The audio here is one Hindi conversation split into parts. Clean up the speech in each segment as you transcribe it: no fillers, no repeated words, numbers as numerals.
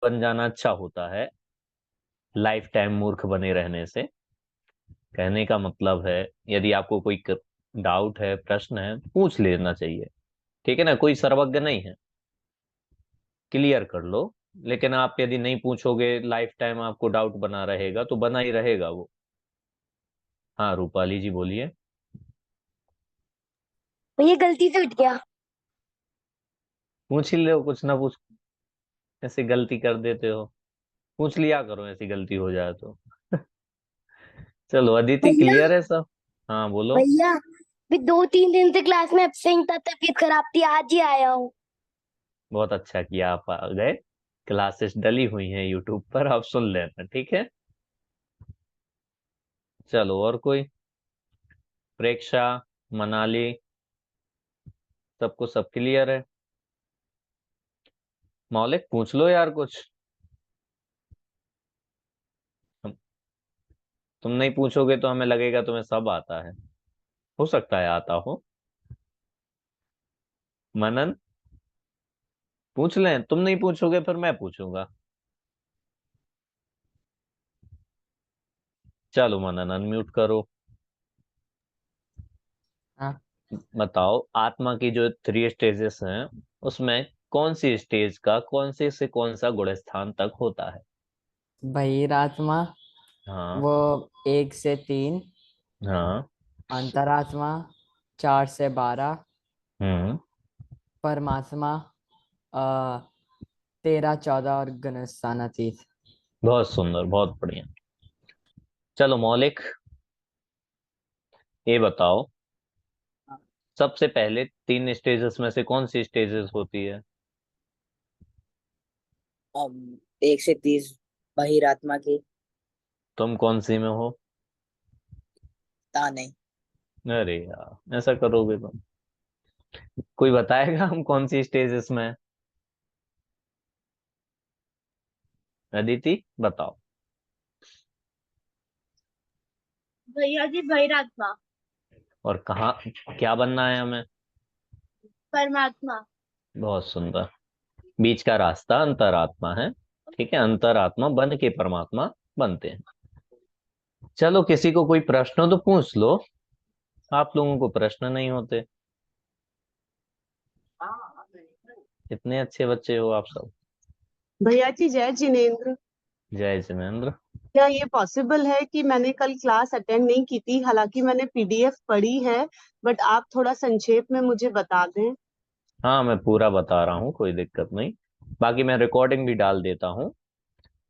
बन जाना अच्छा होता है लाइफ टाइम मूर्ख बने रहने से। कहने का मतलब है, यदि आपको कोई डाउट है, प्रश्न है, पूछ लेना चाहिए। ठीक है ना, कोई सर्वज्ञ नहीं है, क्लियर कर लो। लेकिन आप यदि नहीं पूछोगे, लाइफ टाइम आपको डाउट बना रहेगा, तो बना ही रहेगा वो। हाँ, रूपाली जी बोलिए। भैया गलती से उठ गया। पूछ ही लो, कुछ ना कुछ ऐसे गलती कर देते हो। पूछ लिया करो, ऐसी गलती हो जाए तो। चलो अदिति, भैया क्लियर है सब? हाँ बोलो। भैया भी 2-3 दिन से क्लास में एब्सेंट था, तबीयत खराब थी, आज ही आया हूँ। बहुत अच्छा किया आप आ गए। क्लासेस डली हुई हैं यूट्यूब पर, आप सुन लेना, ठीक है। चलो, और कोई? प्रेक्षा, मनाली, सबको सब क्लियर है? मौलिक पूछ लो यार कुछ। हम- तुम नहीं पूछोगे तो हमें लगेगा तुम्हें सब आता है। हो सकता है आता हो। मनन, पूछ लें? तुम नहीं पूछोगे फिर मैं पूछूंगा। चलो मनन, अनम्यूट करो। हाँ बताओ, आत्मा की जो 3 स्टेजेस हैं, उसमें कौन सी स्टेज का कौन से कौन सा गुण स्थान तक होता है? बहिरात्मा, हाँ। वो 1 से 3। हाँ। अंतरात्मा 4 से 12। हम्म। परमात्मा 13, 14 और गणस्थानातीत। बहुत सुंदर, बहुत बढ़िया। चलो मौलिक, ये बताओ, सबसे पहले 3 स्टेजेस में से कौन सी स्टेजेस होती है? 1 से 30 बहिरात्मा की। तुम कौन सी में हो? ता नहीं। अरे यार, ऐसा करोगे तुम? कोई बताएगा हम कौन सी स्टेजेस में हैं? अदिति बताओ। भैया जी बहिरात्मा। और कहाँ, क्या बनना है हमें? परमात्मा। बहुत सुंदर। बीच का रास्ता अंतरात्मा है। ठीक है, अंतरात्मा बन के परमात्मा बनते हैं। चलो, किसी को कोई प्रश्न हो तो पूछ लो। आप लोगों को प्रश्न नहीं होते। कितने अच्छे बच्चे हो आप सब। भैया जी जय जिनेन्द्र। जय जिनेन्द्र। क्या ये पॉसिबल है कि मैंने कल क्लास अटेंड नहीं की थी, हालांकि मैंने पीडीएफ पढ़ी है, बट आप थोड़ा संक्षेप में मुझे बता दें। हाँ, मैं पूरा बता रहा हूँ, कोई दिक्कत नहीं। बाकी मैं रिकॉर्डिंग भी डाल देता हूँ,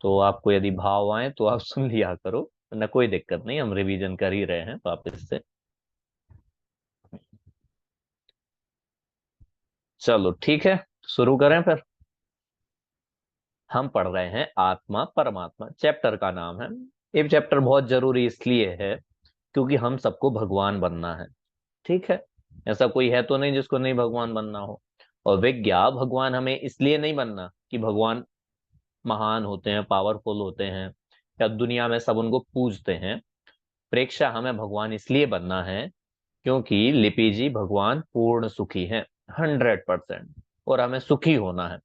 तो आपको यदि भाव आए तो आप सुन लिया करो, ना कोई दिक्कत नहीं, हम रिवीजन कर ही रहे हैं वापस से। चलो ठीक है, शुरू करें फिर। हम पढ़ रहे हैं आत्मा परमात्मा, चैप्टर का नाम है। ये चैप्टर बहुत जरूरी इसलिए है क्योंकि हम सबको भगवान बनना है। ठीक है, ऐसा कोई है तो नहीं जिसको नहीं भगवान बनना हो। और विज्ञा भगवान हमें इसलिए नहीं बनना कि भगवान महान होते हैं, पावरफुल होते हैं, या दुनिया में सब उनको पूजते हैं। प्रेक्षा हमें भगवान इसलिए बनना है क्योंकि लिपि जी भगवान पूर्ण सुखी हैं, 100%। और हमें सुखी होना है।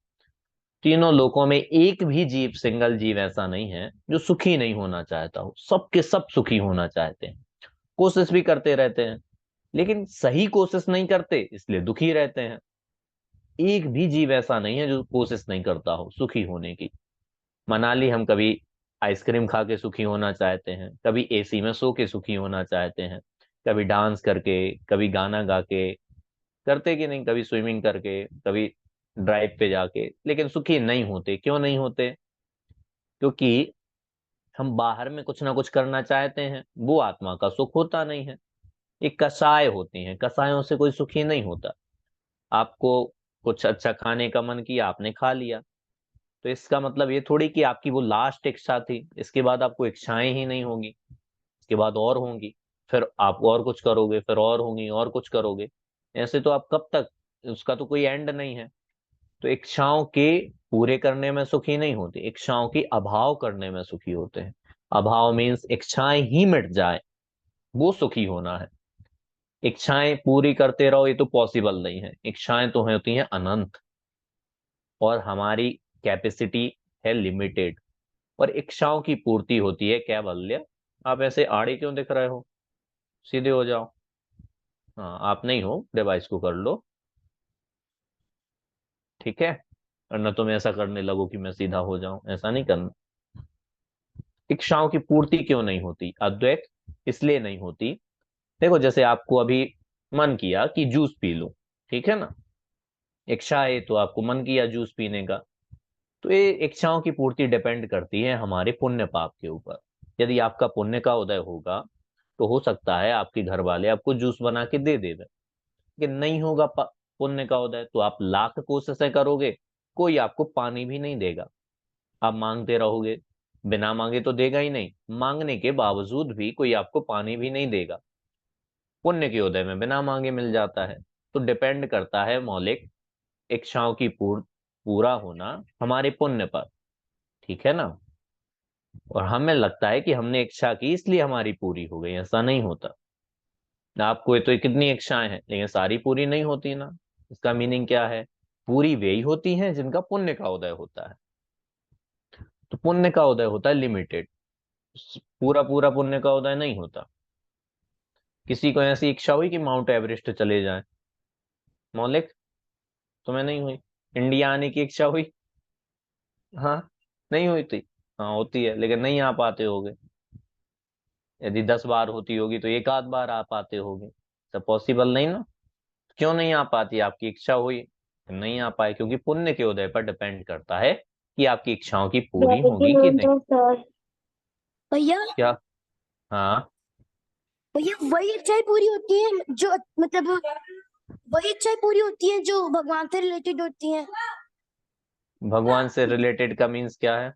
तीनों लोकों में एक भी जीव, सिंगल जीव ऐसा नहीं है जो सुखी नहीं होना चाहता हो, सबके सब सुखी होना चाहते हैं। कोशिश भी करते रहते हैं, लेकिन सही कोशिश नहीं करते, इसलिए दुखी रहते हैं। एक भी जीव ऐसा नहीं है जो कोशिश नहीं करता हो सुखी होने की। मनाली, हम कभी आइसक्रीम खा के सुखी होना चाहते हैं, कभी एसी में सो के सुखी होना चाहते हैं, कभी डांस करके, कभी गाना गा के, करते कि नहीं, कभी स्विमिंग करके, कभी ड्राइव पे जाके, लेकिन सुखी नहीं होते। क्यों नहीं होते? क्योंकि हम बाहर में कुछ ना कुछ करना चाहते हैं, वो आत्मा का सुख होता नहीं है। ये कषाय होती हैं, कषायों से कोई सुखी नहीं होता। आपको कुछ अच्छा खाने का मन किया, आपने खा लिया, तो इसका मतलब ये थोड़ी कि आपकी वो लास्ट इच्छा थी, इसके बाद आपको इच्छाएं ही नहीं होगी। इसके बाद और होंगी, फिर आप और कुछ करोगे, फिर और होंगी, और कुछ करोगे। ऐसे तो आप कब तक, उसका तो कोई एंड नहीं है। तो इच्छाओं के पूरे करने में सुखी नहीं होते, इच्छाओं की अभाव करने में सुखी होते हैं। अभाव मीन्स इच्छाएं ही मिट जाए, वो सुखी होना है। इच्छाएं पूरी करते रहो, ये तो पॉसिबल नहीं है। इच्छाएं तो होती हैं अनंत, और हमारी कैपेसिटी है लिमिटेड और इच्छाओं की पूर्ति होती है कैवल्य। आप ऐसे आड़े क्यों दिख रहे हो, सीधे हो जाओ। हाँ, आप नहीं हो, डिवाइस को कर लो, ठीक है। और न तुम ऐसा करने लगो कि मैं सीधा हो जाऊं, ऐसा नहीं करना। इच्छाओं की पूर्ति क्यों नहीं होती अद्वैत? इसलिए नहीं होती, देखो जैसे आपको अभी मन किया कि जूस पी लो, ठीक है ना, इच्छा है तो आपको मन किया जूस पीने का। तो ये इच्छाओं की पूर्ति डिपेंड करती है हमारे पुण्य पाप के ऊपर। यदि आपका पुण्य का उदय होगा तो हो सकता है आपके घर वाले आपको जूस बना के दे देवे, लेकिन नहीं होगा पुण्य का उदय तो आप लाख कोशिशें करोगे, कोई आपको पानी भी नहीं देगा। आप मांगते रहोगे, बिना मांगे तो देगा ही नहीं, मांगने के बावजूद भी कोई आपको पानी भी नहीं देगा। पुण्य के उदय में बिना मांगे मिल जाता है। तो डिपेंड करता है मौलिक इच्छाओं की पूरा होना हमारे पुण्य पर, ठीक है ना। और हमें लगता है कि हमने इच्छा की इसलिए हमारी पूरी हो गई, ऐसा नहीं होता। आपको तो कितनी इच्छाएं हैं लेकिन सारी पूरी नहीं होती ना। इसका मीनिंग क्या है? पूरी वे ही होती हैं जिनका पुण्य का उदय होता है। तो पुण्य का उदय होता है लिमिटेड, पूरा पूरा पुण्य का उदय नहीं होता। किसी को ऐसी इच्छा हुई कि माउंट एवरेस्ट चले जाए? मौलिक, तुम्हें नहीं हुई? इंडिया आने की इच्छा हुई? हाँ, नहीं हुई थी। हाँ होती है, लेकिन नहीं आ पाते होगे। यदि 10 बार होती होगी तो एक आध बार आ पाते होगे। सब पॉसिबल नहीं ना। क्यों नहीं आ पाती? आपकी इच्छा हुई, नहीं आ पाए, क्योंकि पुण्य के उदय पर डिपेंड करता है कि आपकी इच्छाओं की पूरी होगी कि नहीं। भैया क्या? हाँ, भैया वही इच्छाएं पूरी होती हैं जो मतलब वही इच्छाएं पूरी होती हैं जो भगवान से रिलेटेड होती हैं। भगवान से रिलेटेड का मीन्स क्या है?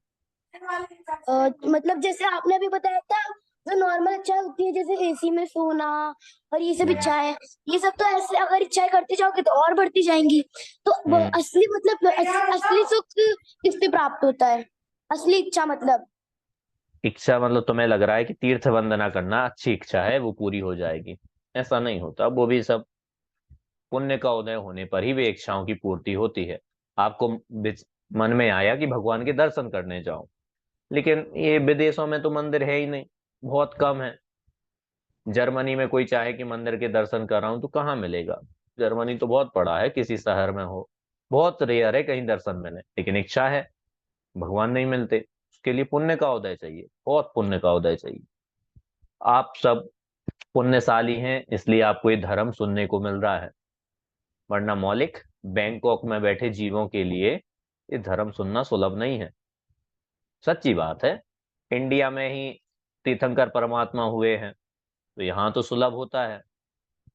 मतलब जैसे आपने अभी बताया था, जो नॉर्मल इच्छाएं होती है जैसे एसी में सोना और ये सब इच्छाएं, ये सब तो ऐसे अगर इच्छाएं करते जाओगे तो और बढ़ती जाएंगी। तो असली मतलब असली सुख किससे प्राप्त होता है? असली इच्छा मतलब इच्छा मतलब तुम्हें लग रहा है कि तीर्थ वंदना करना अच्छी इच्छा है, वो पूरी हो जाएगी? ऐसा नहीं होता। वो भी सब पुण्य का उदय होने पर ही वे इच्छाओं की पूर्ति होती है। आपको मन में आया कि भगवान के दर्शन करने जाओ, लेकिन ये विदेशों में तो मंदिर है ही नहीं, बहुत कम है। जर्मनी में कोई चाहे कि मंदिर के दर्शन कर रहा हूं तो कहाँ मिलेगा? जर्मनी तो बहुत बड़ा है, किसी शहर में हो, बहुत रेयर है कहीं दर्शन मिले। लेकिन इच्छा है, भगवान नहीं मिलते, उसके लिए पुण्य का उदय चाहिए, बहुत पुण्य का उदय चाहिए। आप सब पुण्यशाली हैं इसलिए आपको ये धर्म सुनने को मिल रहा है, वरना मौलिक बैंकॉक में बैठे जीवों के लिए ये धर्म सुनना सुलभ नहीं है। सच्ची बात है। इंडिया में ही तीर्थंकर परमात्मा हुए हैं तो यहाँ तो सुलभ होता है,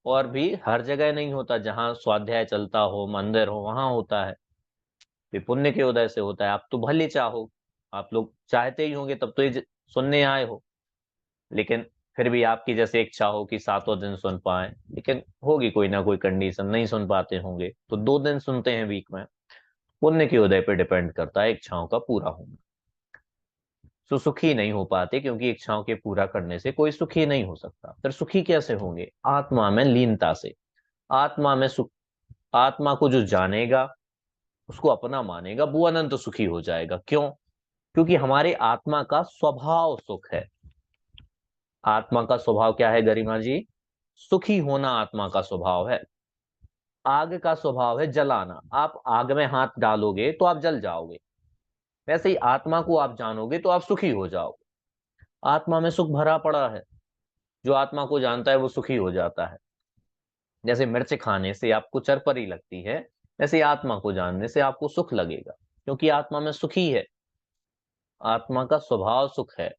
और भी हर जगह नहीं होता। जहाँ स्वाध्याय चलता हो, मंदिर हो, वहां होता है। ये पुण्य के उदय से होता है। आप तो भले चाहो, आप लोग चाहते ही होंगे तब तो ये सुनने आए हो, लेकिन फिर भी आपकी जैसे इच्छा हो कि 7 दिन सुन पाए, लेकिन होगी कोई ना कोई कंडीशन, नहीं सुन पाते होंगे तो 2 दिन सुनते हैं वीक में। पुण्य के उदय पर डिपेंड करता है इच्छाओं का पूरा होना। तो सुखी नहीं हो पाते, क्योंकि इच्छाओं के पूरा करने से कोई सुखी नहीं हो सकता। फिर सुखी कैसे होंगे? आत्मा में लीनता से। आत्मा में सुख, आत्मा को जो जानेगा, उसको अपना मानेगा, वो अनंत सुखी हो जाएगा। क्यों? क्योंकि हमारे आत्मा का स्वभाव सुख है। आत्मा का स्वभाव क्या है गरिमा जी? सुखी होना आत्मा का स्वभाव है। आग का स्वभाव है जलाना। आप आग में हाथ डालोगे तो आप जल जाओगे, वैसे ही आत्मा को आप जानोगे तो आप सुखी हो जाओगे। आत्मा में सुख भरा पड़ा है, जो आत्मा को जानता है वो सुखी हो जाता है। जैसे मिर्च खाने से आपको चरपरी लगती है, वैसे आत्मा को जानने से आपको सुख लगेगा, क्योंकि आत्मा में सुखी है। आत्मा का स्वभाव सुख है।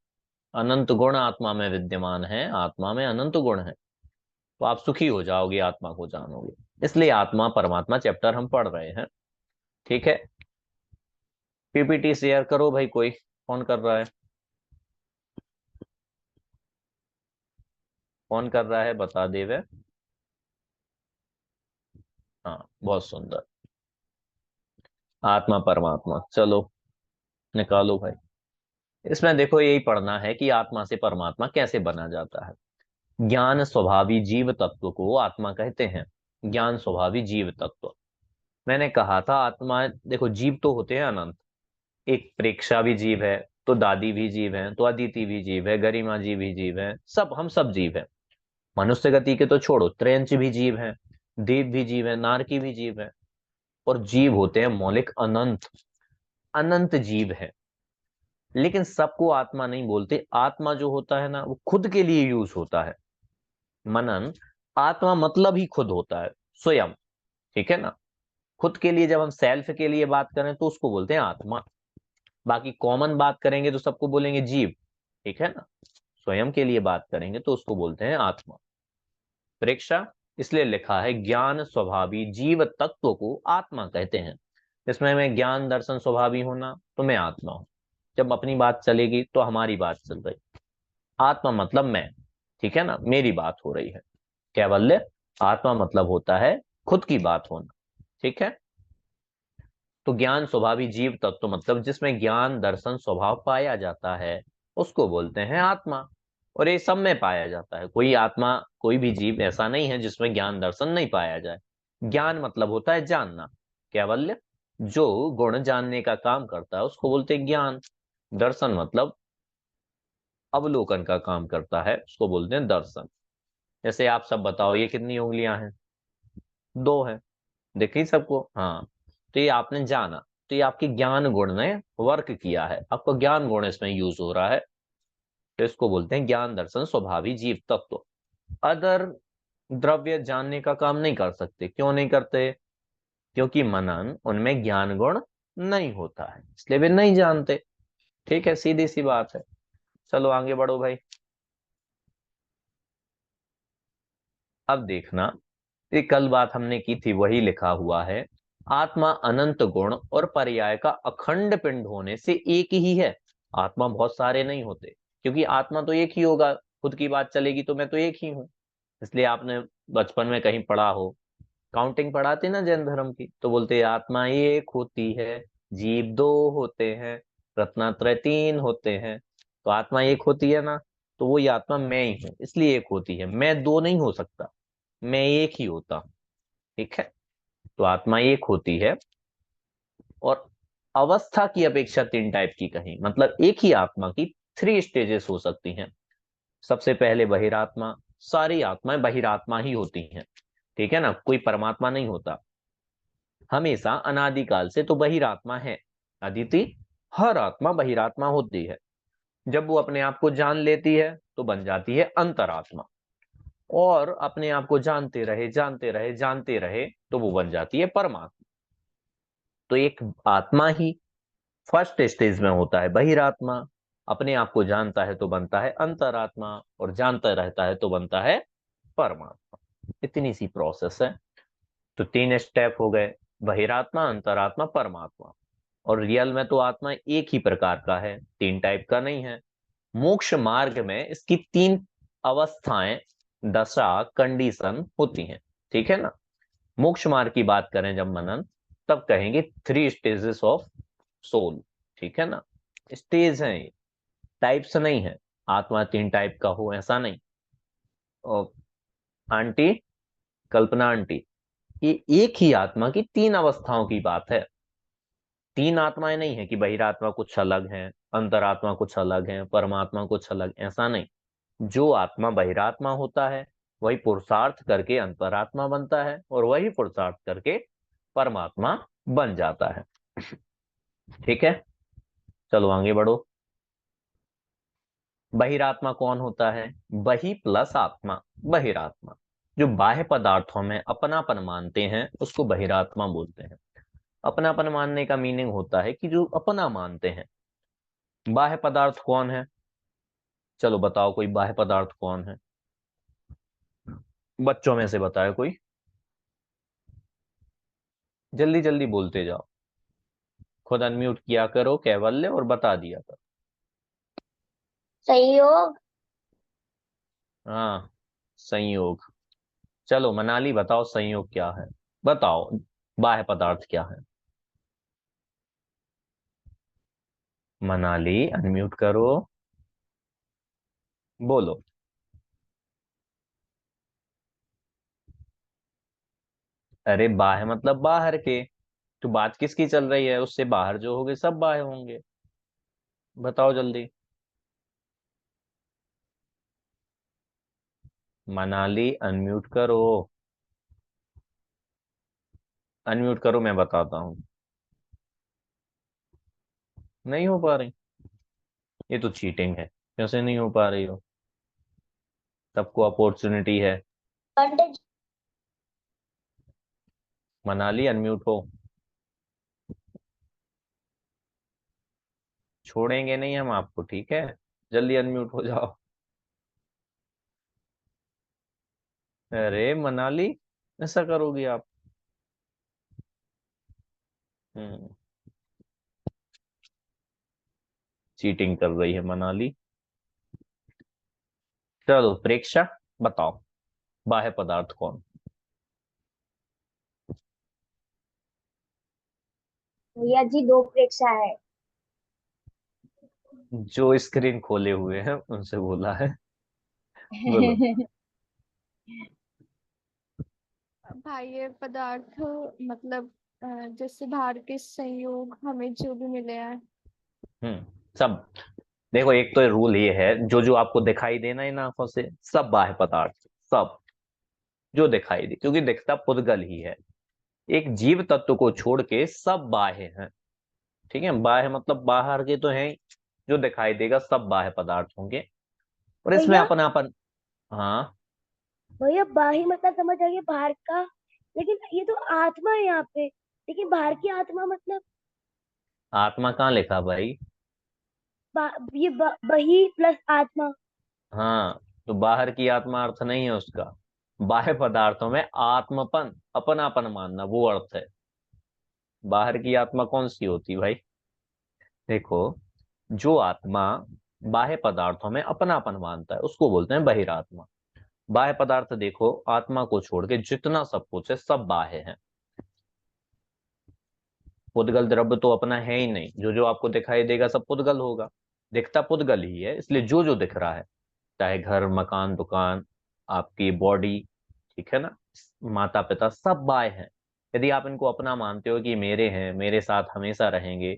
अनंत गुण आत्मा में विद्यमान है, आत्मा में अनंत गुण है, तो आप सुखी हो जाओगे आत्मा को जानोगे। इसलिए आत्मा परमात्मा चैप्टर हम पढ़ रहे हैं, ठीक है। पीपीटी शेयर करो भाई, कोई कौन कर रहा है? कौन कर रहा है बता देवे। हाँ, बहुत सुंदर। आत्मा परमात्मा, चलो निकालो भाई। इसमें देखो यही पढ़ना है कि आत्मा से परमात्मा कैसे बना जाता है। ज्ञान स्वभावी जीव तत्व को आत्मा कहते हैं। ज्ञान स्वभावी जीव तत्व, मैंने कहा था आत्मा, देखो जीव तो होते हैं अनंत, एक प्रेक्षा भी जीव है, तो दादी भी जीव है, तो अदिति भी जीव है, गरिमा जी भी जीव है, सब हम सब जीव है। मनुष्य गति के तो छोड़ो, त्र्यंच भी जीव है, देव भी जीव है, नारकी भी जीव है। और जीव होते हैं मौलिक, अनंत अनंत जीव है। लेकिन सबको आत्मा नहीं बोलते। आत्मा जो होता है ना, वो खुद के लिए यूज होता है। मनन, आत्मा मतलब ही खुद होता है, स्वयं। ठीक है ना। खुद के लिए, जब हम सेल्फ के लिए बात करें तो उसको बोलते हैं आत्मा। बाकी कॉमन बात करेंगे तो सबको बोलेंगे जीव। ठीक है ना। स्वयं के लिए बात करेंगे तो उसको बोलते हैं आत्मा। प्रेक्षा, इसलिए लिखा है ज्ञान स्वभावी जीव तत्व को आत्मा कहते हैं। इसमें मैं ज्ञान दर्शन स्वभावी होना, तो मैं आत्मा हूं। जब अपनी बात चलेगी तो हमारी बात चल रही। आत्मा मतलब मैं। ठीक है ना, मेरी बात हो रही है। कैवल्य, आत्मा मतलब होता है खुद की बात होना। ठीक है। तो ज्ञान स्वभावी जीव तत्व मतलब जिसमें ज्ञान दर्शन स्वभाव पाया जाता है, उसको बोलते हैं आत्मा। और ये सब में पाया जाता है। कोई आत्मा, कोई भी जीव ऐसा नहीं है जिसमें ज्ञान दर्शन नहीं पाया जाए। ज्ञान मतलब होता है जानना। कैवल्य, जो गुण जानने का काम करता है उसको बोलते हैं ज्ञान। दर्शन मतलब अवलोकन का काम करता है, उसको बोलते हैं दर्शन। जैसे आप सब बताओ, ये कितनी उंगलियां हैं? दो हैं। देखी सबको? हाँ। तो ये आपने जाना, तो ये आपके ज्ञान गुण ने वर्क किया है, आपका ज्ञान गुण इसमें यूज हो रहा है। तो इसको बोलते हैं ज्ञान दर्शन स्वभावी जीव तत्व। अदर द्रव्य जानने का काम नहीं कर सकते। क्यों नहीं करते? क्योंकि मनन, उनमें ज्ञान गुण नहीं होता है, इसलिए वे नहीं जानते। ठीक है, सीधी सी बात है। चलो आगे बढ़ो भाई। अब देखना, ये कल बात हमने की थी, वही लिखा हुआ है। आत्मा अनंत गुण और पर्याय का अखंड पिंड होने से एक ही है। आत्मा बहुत सारे नहीं होते, क्योंकि आत्मा तो एक ही होगा। खुद की बात चलेगी तो मैं तो एक ही हूं। इसलिए आपने बचपन में कहीं पढ़ा हो, काउंटिंग पढ़ाते ना जैन धर्म की, तो बोलते हैं आत्मा एक होती है, जीव दो होते हैं, रत्नात्रय तीन होते हैं। तो आत्मा एक होती है ना, तो वो आत्मा मैं ही हूं, इसलिए एक होती है। मैं दो नहीं हो सकता, मैं एक ही होता हूं। ठीक है। तो आत्मा एक होती है। और अवस्था की अपेक्षा तीन टाइप की कहीं, मतलब एक ही आत्मा की थ्री स्टेजेस हो सकती हैं। सबसे पहले बहिरात्मा। सारी आत्माएं बहिरात्मा ही होती हैं। ठीक है ना, कोई परमात्मा नहीं होता। हमेशा अनादिकाल से तो बहिरात्मा है। अदिति, हर आत्मा बहिरात्मा होती है। जब वो अपने आप को जान लेती है तो बन जाती है अंतरात्मा। और अपने आप को जानते रहे जानते रहे जानते रहे तो वो बन जाती है परमात्मा। तो एक आत्मा ही फर्स्ट स्टेज में होता है बहिरात्मा, अपने आप को जानता है तो बनता है अंतरात्मा, और जानता रहता है तो बनता है परमात्मा। इतनी सी प्रोसेस है। तो तीन स्टेप हो गए, बहिरात्मा, अंतरात्मा, परमात्मा। और रियल में तो आत्मा एक ही प्रकार का है, तीन टाइप का नहीं है। मोक्ष मार्ग में इसकी तीन अवस्थाएं, दशा, कंडीशन होती हैं। ठीक है ना। मोक्ष मार्ग की बात करें जब मनन, तब कहेंगे थ्री स्टेजेस ऑफ सोल। ठीक है ना। स्टेज है, टाइप्स नहीं है। आत्मा तीन टाइप का हो ऐसा नहीं। और आंटी, कल्पना आंटी, ये एक ही आत्मा की तीन अवस्थाओं की बात है। तीन आत्माएं नहीं है कि बहिरात्मा कुछ अलग है, अंतरात्मा कुछ अलग है, परमात्मा कुछ अलग, ऐसा नहीं। जो आत्मा बहिरात्मा होता है वही पुरुषार्थ करके अंतरात्मा बनता है, और वही पुरुषार्थ करके परमात्मा बन जाता है। ठीक है। चलो आगे बढ़ो। बहिरात्मा कौन होता है? बहि प्लस आत्मा, बहिरात्मा। जो बाह्य पदार्थों में अपनापन मानते हैं उसको बहिरात्मा बोलते हैं। अपनापन मानने का मीनिंग होता है कि जो अपना मानते हैं। बाह्य पदार्थ कौन है? चलो बताओ, कोई बाह्य पदार्थ कौन है? बच्चों में से बताए कोई, जल्दी जल्दी बोलते जाओ। खुद अनम्यूट किया करो कैवल्य, और बता दिया करो। संयोग। हाँ, संयोग। चलो मनाली बताओ, संयोग क्या है? बताओ, बाह्य पदार्थ क्या है? मनाली अनम्यूट करो, बोलो। अरे बाह्य मतलब बाहर के। तो बात किसकी चल रही है? उससे बाहर जो होंगे सब बाह्य होंगे। बताओ जल्दी। मनाली अनम्यूट करो, अनम्यूट करो, मैं बताता हूँ। नहीं हो पा रही? ये तो चीटिंग है। कैसे नहीं हो पा रही हो? सबको अपॉर्चुनिटी है। पंडित मनाली अनम्यूट हो। छोड़ेंगे नहीं हम आपको, ठीक है? जल्दी अनम्यूट हो जाओ। अरे मनाली, ऐसा करोगी आप? हम्म, चीटिंग कर रही है मनाली। चलो प्रेक्षा, बताओ बाह्य पदार्थ कौन? भैया जी दो प्रेक्षा है। जो स्क्रीन खोले हुए हैं उनसे बोला है। बोलो। बाह्य पदार्थ मतलब जैसे बाहर के संयोग हमें जो भी मिले हैं। सब। देखो, एक तो रूल ये है, जो जो आपको दिखाई देना इन आंखों से सब बाह्य पदार्थ। सब जो दिखाई दे, क्योंकि दिखता पुद्गल ही है। एक जीव तत्व को छोड़ के सब बाह्य हैं। ठीक है, बाह्य मतलब बाहर के तो हैं ही, जो दिखाई देगा सब बाह्य पदार्थ होंगे। और इसमें भैया अपनापन। हाँ। भैया बाही मतलब समझ आ गया बाहर का, लेकिन ये तो आत्मा है यहाँ पे, लेकिन बाहर की आत्मा मतलब आत्मा कहाँ लिखा भाई? बही प्लस आत्मा। हाँ, तो बाहर की आत्मा अर्थ नहीं है उसका। बाह्य पदार्थों में आत्मपन, अपनापन मानना, वो अर्थ है। बाहर की आत्मा कौन सी होती भाई? देखो, जो आत्मा बाह्य पदार्थों में अपनापन मानता है उसको बोलते हैं बहिरात्मा। बाह्य पदार्थ देखो, आत्मा को छोड़ के जितना सब कुछ है सब बाह्य है। पुद्गल द्रव्य तो अपना है ही नहीं। जो जो आपको दिखाई देगा सब पुद्गल होगा। दिखता पुद्गल ही है, इसलिए जो जो दिख रहा है, चाहे घर, मकान, दुकान, आपकी बॉडी, ठीक है ना, माता पिता, सब बाह्य हैं। यदि आप इनको अपना मानते हो कि मेरे हैं, मेरे साथ हमेशा रहेंगे,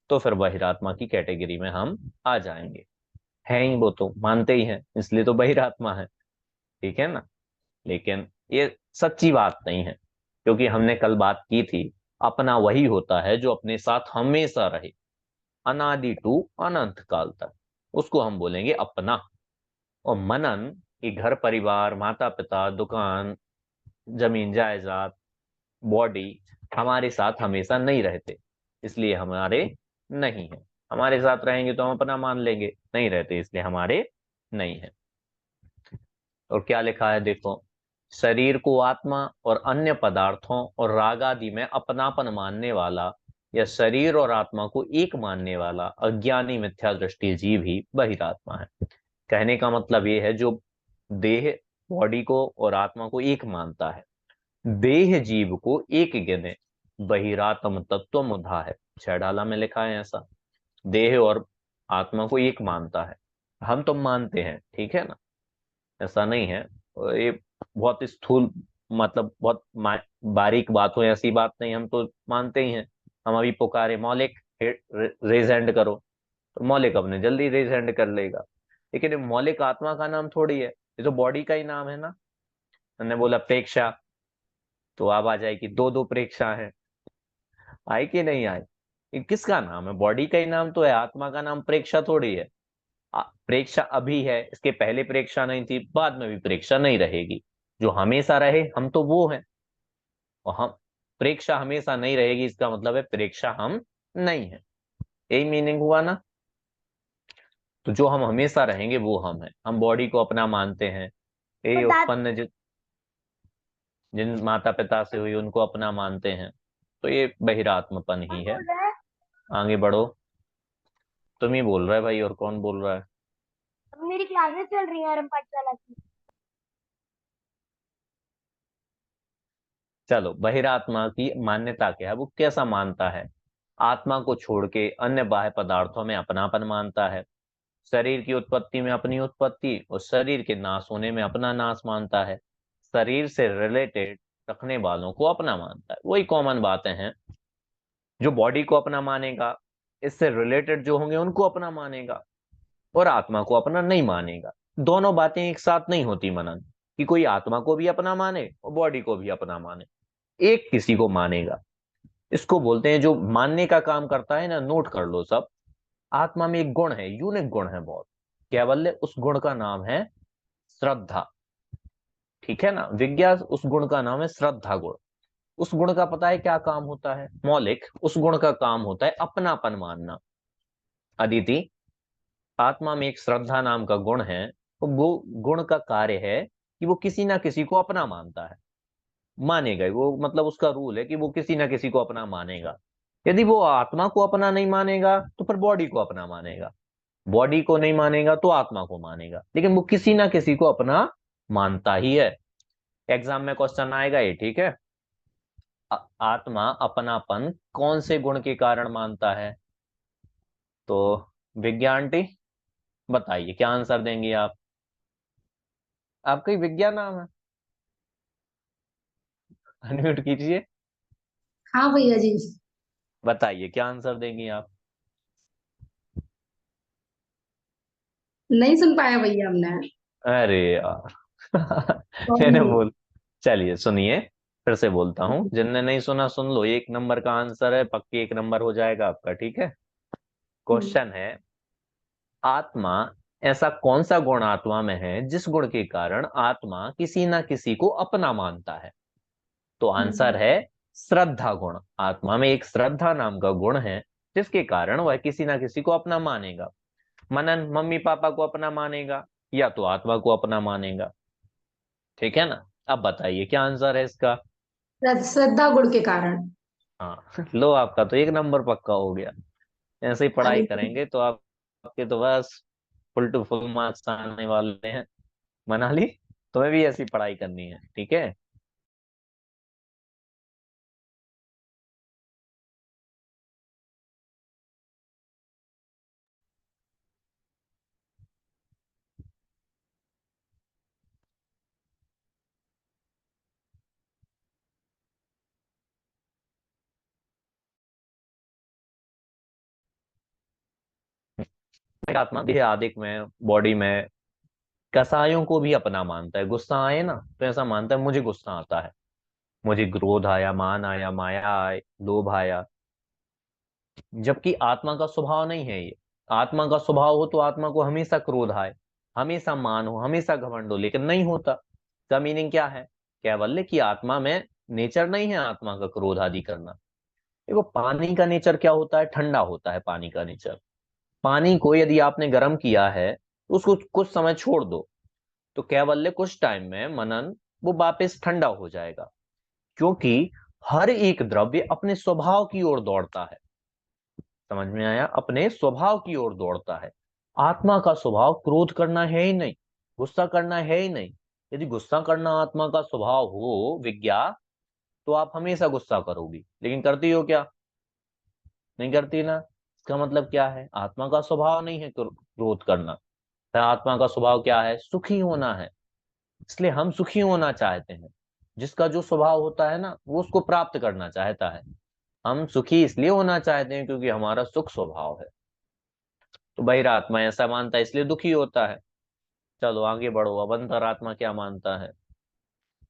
तो फिर बहिरात्मा की कैटेगरी में हम आ जाएंगे। है ही, वो तो मानते ही हैं, इसलिए तो बहिरात्मा है। ठीक है ना? लेकिन ये सच्ची बात नहीं है, क्योंकि हमने कल बात की थी, अपना वही होता है जो अपने साथ हमेशा रहे, अनादि टू अनंत काल तक, उसको हम बोलेंगे अपना। और मनन, ये घर परिवार, माता पिता, दुकान, जमीन जायदाद, बॉडी, हमारे साथ हमेशा नहीं रहते, इसलिए हमारे नहीं है। हमारे साथ रहेंगे तो हम अपना मान लेंगे, नहीं रहते इसलिए हमारे नहीं है। और क्या लिखा है देखो, शरीर को आत्मा और अन्य पदार्थों और राग आदि में अपनापन मानने वाला, या शरीर और आत्मा को एक मानने वाला अज्ञानी मिथ्या दृष्टि जीव ही बहिरात्मा है। कहने का मतलब ये है, जो देह, बॉडी को और आत्मा को एक मानता है, देह जीव को एक गिने, बहिरात्म तत्व मुधा है। छह में लिखा है ऐसा। देह और आत्मा को एक मानता है। हम तो मानते हैं, ठीक है ना, ऐसा नहीं है। और ये बहुत स्थूल, मतलब बहुत बारीक बात हो, ऐसी बात नहीं, हम तो मानते ही हैं। हम अभी पुकारे मौलिक, रेज हैंड करो, तो मौलिक अपने जल्दी रेज हैंड कर लेगा। लेकिन ये मौलिक आत्मा का नाम थोड़ी है, ये तो बॉडी का ही नाम है ना। मैंने बोला प्रेक्षा, तो अब आ जाएगी दो दो प्रेक्षा है। आई कि नहीं आई? ये किसका नाम है? बॉडी का ही नाम तो है, आत्मा का नाम प्रेक्षा थोड़ी है। प्रेक्षा अभी है, इसके पहले प्रेक्षा नहीं थी, बाद में भी प्रेक्षा नहीं रहेगी। जो हमेशा रहे हम तो वो हैं, और हम, प्रेक्षा हमेशा नहीं रहेगी, इसका मतलब है प्रेक्षा हम नहीं है। यही मीनिंग हुआ ना? तो जो हम हमेशा रहेंगे वो हम हैं। हम बॉडी को अपना मानते हैं, ये पदार्थ उत्पन्न जिन माता पिता से हुई उनको अपना मानते हैं, तो ये बहिरात्मपन कौन ही है। बोल रहा है? आगे बढ़ो। तुम ही बोल रहा है भाई, और कौन बोल रहा है? अब मेरी क्लासेस चल रही है आरंभ पाठशाला की। चलो, बहिरात्मा की मान्यता क्या है, वो कैसा मानता है? आत्मा को छोड़ के अन्य बाह्य पदार्थों में अपनापन मानता है। शरीर की उत्पत्ति में अपनी उत्पत्ति और शरीर के नाश होने में अपना नाश मानता है। शरीर से रिलेटेड रखने वालों को अपना मानता है। वही कॉमन बातें हैं। जो बॉडी को अपना मानेगा, इससे रिलेटेड जो होंगे उनको अपना मानेगा, और आत्मा को अपना नहीं मानेगा। दोनों बातें एक साथ नहीं होती मनन, कि कोई आत्मा को भी अपना माने और बॉडी को भी अपना माने। एक किसी को मानेगा। इसको बोलते हैं, जो मानने का काम करता है ना, नोट कर लो सब। आत्मा में एक गुण है, यूनिक गुण है बहुत, केवल उस गुण का नाम है श्रद्धा। ठीक है ना, विज्ञा उस गुण का नाम है श्रद्धा गुण। उस गुण का पता है क्या काम होता है? मौलिक, उस गुण का काम होता है अपनापन मानना। अदिति, आत्मा में एक श्रद्धा नाम का गुण है। वो गुण का कार्य है कि वो किसी ना किसी को अपना मानता है, मानेगा वो, मतलब उसका रूल है कि वो किसी ना किसी को अपना मानेगा। यदि वो आत्मा को अपना नहीं मानेगा तो फिर बॉडी को अपना मानेगा, बॉडी को नहीं मानेगा तो आत्मा को मानेगा, लेकिन वो किसी ना किसी को अपना मानता ही है। एग्जाम में क्वेश्चन आएगा ये, ठीक है। आत्मा अपनापन कौन से गुण के कारण मानता है? तो विज्ञा आंटी बताइए, क्या आंसर देंगी आप? आपका ही विज्ञा नाम है, अनम्यूट कीजिए। हाँ भैया जी। बताइए क्या आंसर देंगी आप? नहीं सुन पाया भैया हमने। अरे यार मैंने सॉरी। बोल, चलिए सुनिए, फिर से बोलता हूं, जिनने नहीं सुना सुन लो। 1 नंबर का आंसर है, पक्की 1 नंबर हो जाएगा आपका, ठीक है। क्वेश्चन है, आत्मा, ऐसा कौन सा गुण आत्मा में है जिस गुण के कारण आत्मा किसी ना किसी को अपना मानता है? तो आंसर है श्रद्धा गुण। आत्मा में एक श्रद्धा नाम का गुण है, जिसके कारण वह किसी ना किसी को अपना मानेगा। मनन मम्मी पापा को अपना मानेगा, या तो आत्मा को अपना मानेगा। ठीक है ना, अब बताइए क्या आंसर है इसका? श्रद्धा गुण के कारण। हाँ लो, आपका तो 1 नंबर पक्का हो गया। ऐसे ही पढ़ाई अरे करेंगे तो आप, आपके तो बस फुल टू फुल मार्क्स आने वाले हैं। मनाली, तुम्हें भी ऐसी पढ़ाई करनी है, ठीक है। आत्मा देह आदिक में, बॉडी में, कसायों को भी अपना मानता है। गुस्सा आए ना तो ऐसा मानता है मुझे गुस्सा आता है, मुझे क्रोध आया, मान आया, माया आए, लोभ आया। जबकि आत्मा का स्वभाव नहीं है ये। आत्मा का स्वभाव हो तो आत्मा को हमेशा क्रोध आए, हमेशा मान हो, हमेशा घमंड हो, लेकिन नहीं होता। इसका मीनिंग क्या है? कैवल्य की आत्मा में नेचर नहीं है आत्मा का क्रोध आदि करना। देखो पानी का नेचर क्या होता है? ठंडा होता है पानी का नेचर। पानी को यदि आपने गर्म किया है तो उसको कुछ समय छोड़ दो, तो कैवल्य कुछ टाइम में मनन वो वापस ठंडा हो जाएगा, क्योंकि हर एक द्रव्य अपने स्वभाव की ओर दौड़ता है। समझ में आया? अपने स्वभाव की ओर दौड़ता है। आत्मा का स्वभाव क्रोध करना है ही नहीं, गुस्सा करना है ही नहीं। यदि गुस्सा करना आत्मा का स्वभाव हो विज्ञा, तो आप हमेशा गुस्सा करोगी, लेकिन करती हो क्या? नहीं करती ना। इसका मतलब क्या है? आत्मा का स्वभाव नहीं है क्रोध करना। तो आत्मा का स्वभाव क्या है? सुखी होना है। इसलिए हम सुखी होना चाहते हैं। जिसका जो स्वभाव होता है ना, वो उसको प्राप्त करना चाहता है। हम सुखी इसलिए होना चाहते हैं क्योंकि हमारा सुख स्वभाव है। तो बहिरात्मा ऐसा मानता है इसलिए दुखी होता है। चलो आगे बढ़ो, अब अंतरात्मा क्या मानता है?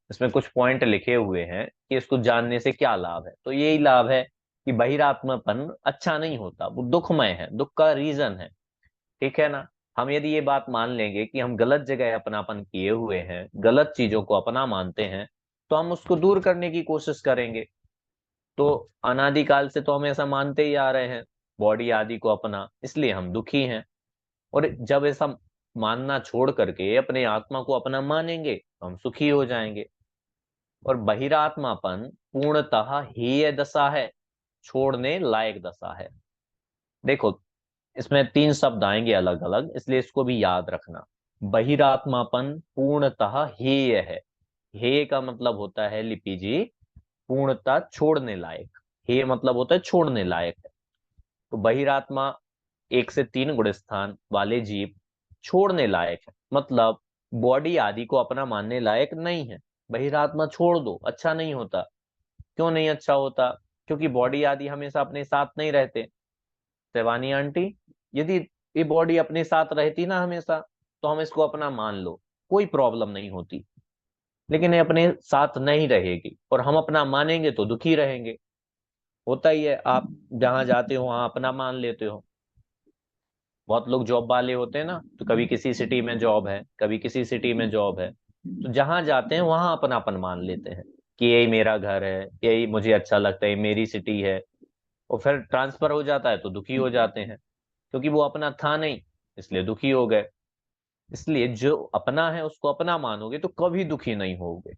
इसमें कुछ पॉइंट लिखे हुए हैं कि इसको जानने से क्या लाभ है। तो यही लाभ है कि बहिरात्मापन अच्छा नहीं होता, वो दुखमय है, दुख का रीजन है। ठीक है ना। हम यदि ये बात मान लेंगे कि हम गलत जगह अपनापन किए हुए हैं, गलत चीजों को अपना मानते हैं, तो हम उसको दूर करने की कोशिश करेंगे। तो अनादिकाल से तो हम ऐसा मानते ही आ रहे हैं, बॉडी आदि को अपना, इसलिए हम दुखी हैं। और जब ऐसा मानना छोड़ करके अपने आत्मा को अपना मानेंगे तो हम सुखी हो जाएंगे। और बहिरात्मापन पूर्णतः हेय दशा है, छोड़ने लायक दशा है। देखो इसमें 3 शब्द आएंगे अलग अलग, इसलिए इसको भी याद रखना। बहिरात्मापन पूर्णतः हेय है। हेय का मतलब होता है लिपि जी, पूर्णतः छोड़ने लायक। हेय मतलब होता है छोड़ने लायक है। तो बहिरात्मा 1 से 3 गुण स्थान वाले जीव छोड़ने लायक है, मतलब बॉडी आदि को अपना मानने लायक नहीं है। बहिरात्मा छोड़ दो, अच्छा नहीं होता। क्यों नहीं अच्छा होता? क्योंकि बॉडी आदि हमेशा अपने साथ नहीं रहते। शिवानी आंटी, यदि ये बॉडी अपने साथ रहती ना हमेशा, तो हम इसको अपना मान लो, कोई प्रॉब्लम नहीं होती। लेकिन ये अपने साथ नहीं रहेगी और हम अपना मानेंगे तो दुखी रहेंगे। होता ही है, आप जहां जाते हो वहां अपना मान लेते हो। बहुत लोग जॉब वाले होते हैं ना, तो कभी किसी सिटी में जॉब है, कभी किसी सिटी में जॉब है, तो जहां जाते हैं वहां अपनापन मान लेते हैं कि यही मेरा घर है, यही मुझे अच्छा लगता है, ये मेरी सिटी है। और फिर ट्रांसफर हो जाता है तो दुखी हो जाते हैं, क्योंकि वो अपना था नहीं, इसलिए दुखी हो गए। इसलिए जो अपना है उसको अपना मानोगे तो कभी दुखी नहीं होगे।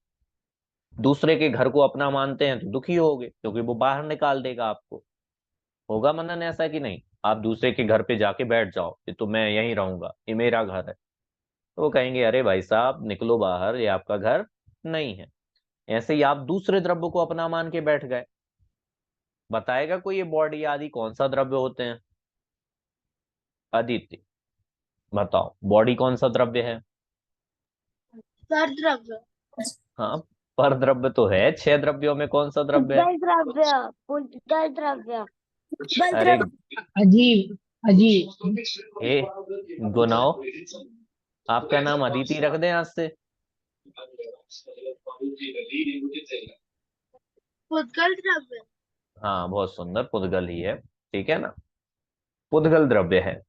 दूसरे के घर को अपना मानते हैं तो दुखी होगे, क्योंकि वो बाहर निकाल देगा आपको। होगा मनन ऐसा कि नहीं? आप दूसरे के घर पे जाके बैठ जाओ कि तो मैं यहीं रहूंगा, ये मेरा घर है, तो वो कहेंगे अरे भाई साहब निकलो बाहर, ये आपका घर नहीं है। ऐसे ही आप दूसरे द्रव्य को अपना मान के बैठ गए। बताएगा कोई ये बॉडी आदि कौन सा द्रव्य होते हैं? अदिति बताओ, बॉडी कौन सा द्रव्य है? पर द्रव्य। हाँ, पर द्रव्य तो है, 6 द्रव्यों में कौन सा द्रव्य है? उद्गल द्रव्य, उद्गल द्रव्य, बल अरे द्रव्य। अजीब अजीब। हे गुनाओ, आपका नाम अदिति रख दें आज से। पुद्गल द्रव्य। हाँ बहुत सुंदर, पुद्गल ही है, ठीक है ना। पुद्गल द्रव्य है।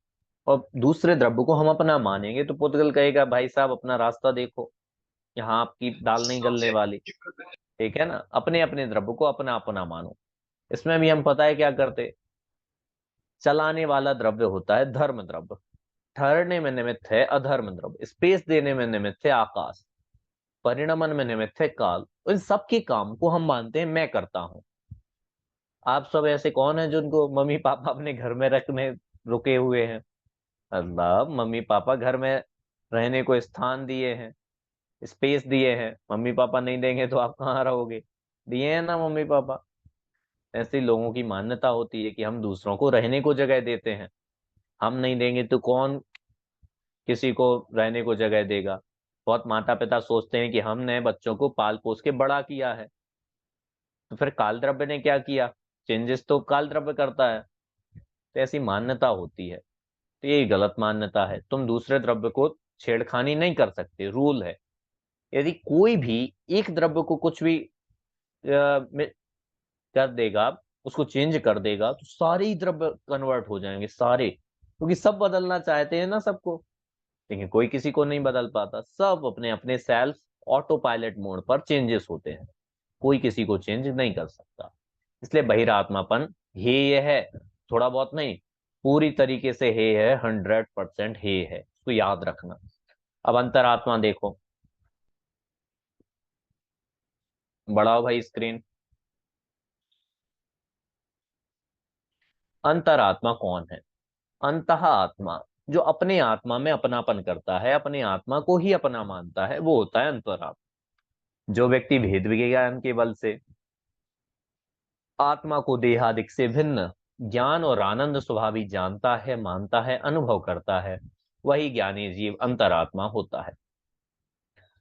और दूसरे द्रव्य को हम अपना मानेंगे तो पुद्गल कहेगा भाई साहब अपना रास्ता देखो, यहाँ आपकी दाल नहीं गलने वाली। ठीक है ना, अपने अपने द्रव्य को अपना अपना मानो। इसमें भी हम पता है क्या करते, चलाने वाला द्रव्य होता है धर्म द्रव्य, ठहरने में निमित्त है अधर्म द्रव्य, स्पेस देने में निमित्त है आकाश, परिणमन में निमित्त है काल। इन सबके काम को हम मानते हैं मैं करता हूं। आप सब ऐसे कौन है जिनको मम्मी पापा अपने घर में रखने रुके हुए हैं? अल्लाह, मम्मी पापा घर में रहने को स्थान दिए हैं, स्पेस दिए हैं। मम्मी पापा नहीं देंगे तो आप कहाँ रहोगे? दिए हैं ना मम्मी पापा। ऐसे लोगों की मान्यता होती है कि हम दूसरों को रहने को जगह देते हैं। हम नहीं देंगे तो कौन किसी को रहने को जगह देगा? बहुत माता पिता सोचते हैं कि हमने बच्चों को पाल पोस के बड़ा किया है, तो फिर काल द्रव्य ने क्या किया? चेंजेस तो काल द्रव्य करता है। तो ऐसी मान्यता होती है, तो ये गलत मान्यता है। तुम दूसरे द्रव्य को छेड़खानी नहीं कर सकते, रूल है। यदि कोई भी एक द्रव्य को कुछ भी कर देगा, उसको चेंज कर देगा, तो सारे ही द्रव्य कन्वर्ट हो जाएंगे सारे, क्योंकि सब बदलना चाहते हैं ना सबको। लेकिन कोई किसी को नहीं बदल पाता, सब अपने अपने सेल्फ ऑटो पायलट मोड पर चेंजेस होते हैं, कोई किसी को चेंज नहीं कर सकता। इसलिए बहिरात्मापन हेय है, थोड़ा बहुत नहीं, पूरी तरीके से हेय है, 100% हेय है, इसको याद रखना। अब अंतरात्मा देखो, बढ़ाओ भाई स्क्रीन। अंतरात्मा कौन है? अंतः आत्मा, जो अपने आत्मा में अपनापन करता है, अपने आत्मा को ही अपना मानता है, वो होता है अंतरात्मा। जो व्यक्ति भेद विज्ञान के बल से आत्मा को देहादिक से भिन्न ज्ञान और आनंद स्वभावी जानता है, मानता है, अनुभव करता है, वही ज्ञानी जीव अंतरात्मा होता है।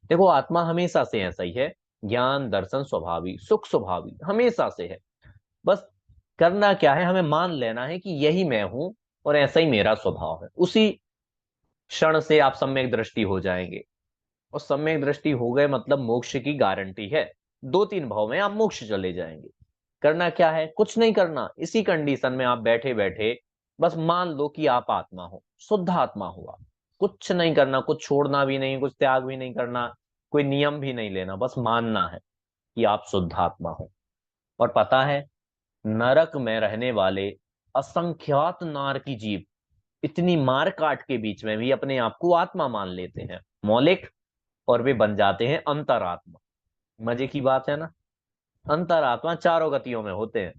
देखो आत्मा हमेशा से ऐसा ही है, ज्ञान दर्शन स्वभावी सुख स्वभावी हमेशा से है। बस करना क्या है, हमें मान लेना है कि यही मैं हूं और ऐसा ही मेरा स्वभाव है। उसी क्षण से आप सम्यक दृष्टि हो जाएंगे, और सम्यक दृष्टि हो गए मतलब मोक्ष की गारंटी है। 2-3 भाव में आप मोक्ष चले जाएंगे। करना क्या है? कुछ नहीं करना, इसी कंडीशन में आप बैठे बैठे बस मान लो कि आप आत्मा हो, शुद्ध आत्मा हुआ। कुछ नहीं करना, कुछ छोड़ना भी नहीं, कुछ त्याग भी नहीं करना, कोई नियम भी नहीं लेना, बस मानना है कि आप शुद्ध आत्मा हो। और पता है, नरक में रहने वाले असंख्यात नार की जीव इतनी मार काट के बीच में भी अपने आप को आत्मा मान लेते हैं, मौलिक, और वे बन जाते हैं अंतरात्मा। मजे की बात है ना। अंतरात्मा चारों गतियों में होते हैं,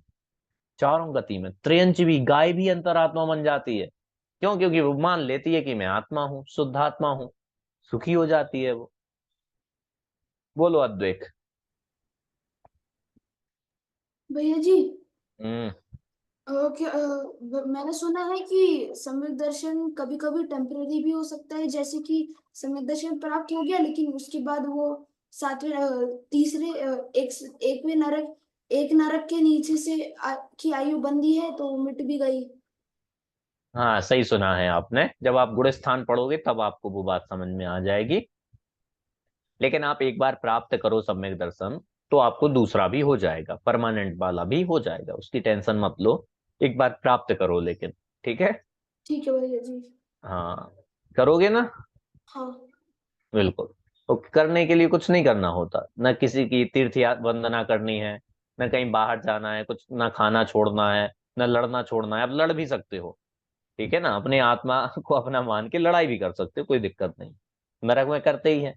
चारों गति में। त्रियंच भी, गाय भी अंतरात्मा बन जाती है। क्यों? क्योंकि वो मान लेती है कि मैं आत्मा हूं, शुद्ध आत्मा हूं, सुखी हो जाती है वो। बोलो अद्वैत। भैया जी, हम्म। मैंने सुना है कि सम्यक दर्शन कभी कभी टेम्पररी भी हो सकता है, जैसे कि सम्यक दर्शन प्राप्त हो गया लेकिन उसके बाद वो सातवें तीसरे एकवें नरक एक नरक के नीचे से की आयु बंदी है तो मिट भी गई। हाँ, सही सुना है आपने। जब आप गुण स्थान पढ़ोगे तब आपको वो बात समझ में आ जाएगी। लेकिन आप एक बार प्राप्त करो सम्यक दर्शन, तो आपको दूसरा भी हो जाएगा, परमानेंट वाला भी हो जाएगा, उसकी टेंशन मत लो। एक बार प्राप्त करो लेकिन, ठीक है। ठीक है भैया जी। हाँ, करोगे ना? हाँ। बिल्कुल। तो करने के लिए कुछ नहीं करना होता, न किसी की तीर्थ वंदना करनी है, न कहीं बाहर जाना है, कुछ न खाना छोड़ना है, न लड़ना छोड़ना है। आप लड़ भी सकते हो, ठीक है ना, अपने आत्मा को अपना मान के लड़ाई भी कर सकते हो, कोई दिक्कत नहीं। नरक में करते ही है,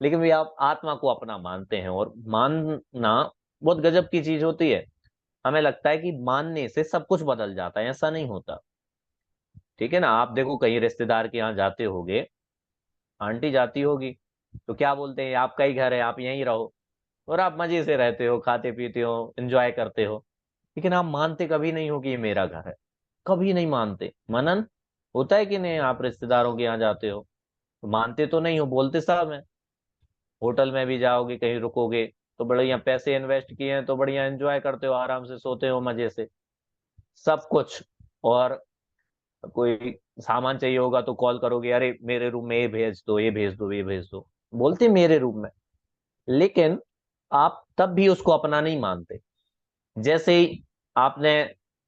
लेकिन भी आप आत्मा को अपना मानते हैं। और मानना बहुत गजब की चीज होती है। हमें लगता है कि मानने से सब कुछ बदल जाता है, ऐसा नहीं होता, ठीक है ना। आप देखो, कहीं रिश्तेदार के यहाँ जाते होगे, आंटी जाती होगी, तो क्या बोलते हैं, आपका ही घर है, आप यहीं रहो। और आप मजे से रहते हो, खाते पीते हो, एंजॉय करते हो, लेकिन आप मानते कभी नहीं हो कि ये मेरा घर है। कभी नहीं मानते। मनन होता है कि नहीं? आप रिश्तेदारों के यहाँ जाते हो तो मानते तो नहीं हो, बोलते सब है। होटल में भी जाओगे, कहीं रुकोगे, तो बढ़िया पैसे इन्वेस्ट किए हैं तो बढ़िया एंजॉय करते हो, आराम से सोते हो मजे से, सब कुछ। और कोई सामान चाहिए होगा तो कॉल करोगे, अरे मेरे रूम में ये भेज दो, ये भेज दो, ये भेज दो, बोलते मेरे रूम में। लेकिन आप तब भी उसको अपना नहीं मानते। जैसे ही आपने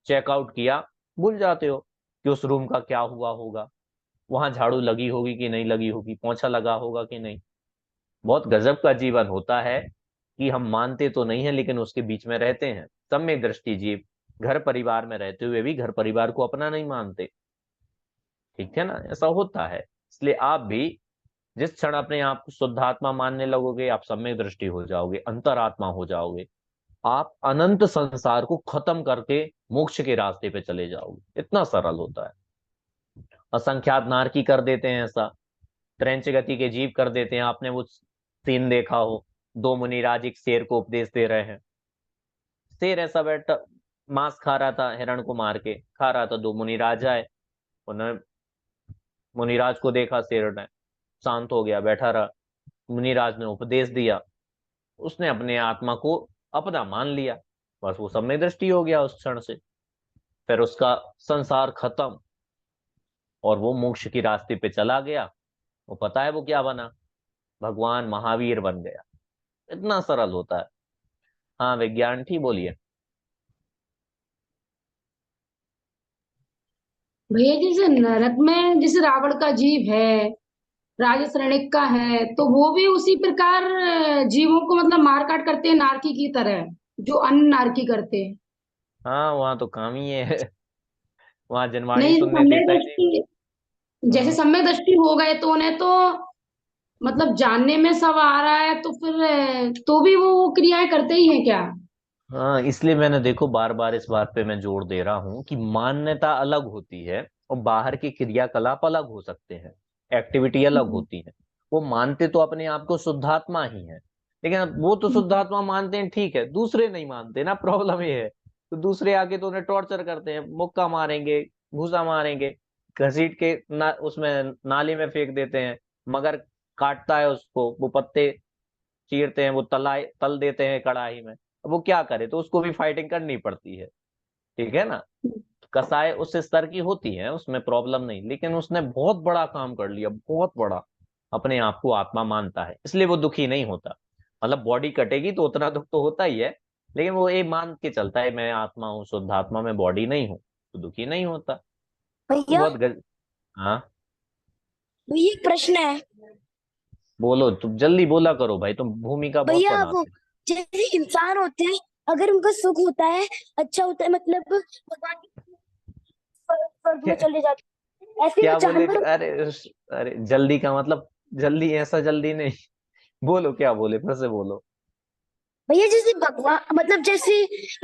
चेकआउट किया, भूल जाते हो कि उस रूम का क्या हुआ होगा, वहां झाड़ू लगी होगी कि नहीं लगी होगी, पोंछा लगा होगा कि नहीं। बहुत गजब का जीवन होता है कि हम मानते तो नहीं है, लेकिन उसके बीच में रहते हैं। सम्यक दृष्टि जीव घर परिवार में रहते हुए भी घर परिवार को अपना नहीं मानते, ठीक है ना, ऐसा होता है। इसलिए आप भी जिस क्षण अपने आप को शुद्धात्मा मानने लगोगे, आप सम्यक दृष्टि हो जाओगे, अंतरात्मा हो जाओगे। आप अनंत संसार को खत्म करके मोक्ष के रास्ते पे चले जाओगे। इतना सरल होता है। असंख्यात नारकी कर देते हैं ऐसा, त्रैंच गति के जीव कर देते हैं। आपने वो सीन देखा हो, दो मुनिराज एक शेर को उपदेश दे रहे हैं। शेर ऐसा बैठा, मांस खा रहा था, हिरण को मार के खा रहा था। दो मुनिराज आए, उन्होंने मुनिराज को देखा, शेर ने शांत हो गया, बैठा रहा। मुनिराज ने उपदेश दिया, उसने अपने आत्मा को अपना मान लिया, बस वो सम्यक दृष्टि हो गया उस क्षण से। फिर उसका संसार खत्म, और वो मोक्ष की रास्ते पे चला गया। वो पता है वो क्या बना? भगवान महावीर बन गया। इतना सरल होता है। हाँ विज्ञान, ठीक बोलिए। भैया जैसे नरक में जैसे रावण का जीव है, राजा श्रेणिक का है, तो वो भी उसी प्रकार जीवों को मतलब मार काट करते हैं नारकी की तरह, जो अन्य नारकी करते हैं। हाँ, वहां तो काम ही है। वहां जनवाणी नहीं सुनने सम्यक देता ही नहीं। दृष्टि, जैसे हाँ सम्यक दृष्टि हो गए तो उन्हें तो मतलब जानने में सब आ रहा है, तो फिर तो भी वो क्रियाएं करते ही हैं क्या? हाँ, इसलिए मैंने देखो बार बार इस बात पे मैं जोर दे रहा हूँ कि मान्यता अलग होती है और बाहर के क्रियाकलाप अलग हो सकते हैं, एक्टिविटी अलग हम्म, होती है। वो मानते तो अपने आप को शुद्धात्मा ही है, लेकिन अब वो तो हम्म, शुद्धात्मा मानते हैं, ठीक है, दूसरे नहीं मानते ना, प्रॉब्लम ये है। तो दूसरे आके तो उन्हें टॉर्चर करते हैं, मुक्का मारेंगे, घूसा मारेंगे, घसीट के उसमें नाली में फेंक देते हैं। मगर काटता है उसको, वो पत्ते चीरते हैं, वो तल देते हैं कढ़ाई में। अब वो क्या करे, तो उसको भी फाइटिंग करनी पड़ती है, ठीक है ना। कसाई उस स्तर की होती है, उसमें प्रॉब्लम नहीं, लेकिन उसने बहुत बड़ा काम कर लिया, बहुत बड़ा। अपने आप को आत्मा मानता है, इसलिए वो दुखी नहीं होता। मतलब बॉडी कटेगी तो उतना दुख तो होता ही है, लेकिन वो ये मान के चलता है, मैं आत्मा हूँ, शुद्ध आत्मा, मैं बॉडी नहीं हूँ, तो दुखी नहीं होता। ये भैया बहुत हाँ, भैया एक प्रश्न है। बोलो, तुम जल्दी बोला करो भाई, तुम भूमिका बहुत भैया वो बनाते हो। जैसे इंसान होते हैं, अगर उनका सुख होता है, अच्छा होता है, मतलब भगवान के स्वर्ग में क्या चले जाते हैं, ऐसे ही वो क्या बोले? जानवर। अरे अरे, जल्दी का मतलब जल्दी, ऐसा जल्दी नहीं। बोलो क्या बोले, फिर से बोलो। भैया जैसे भगवान मतलब जैसे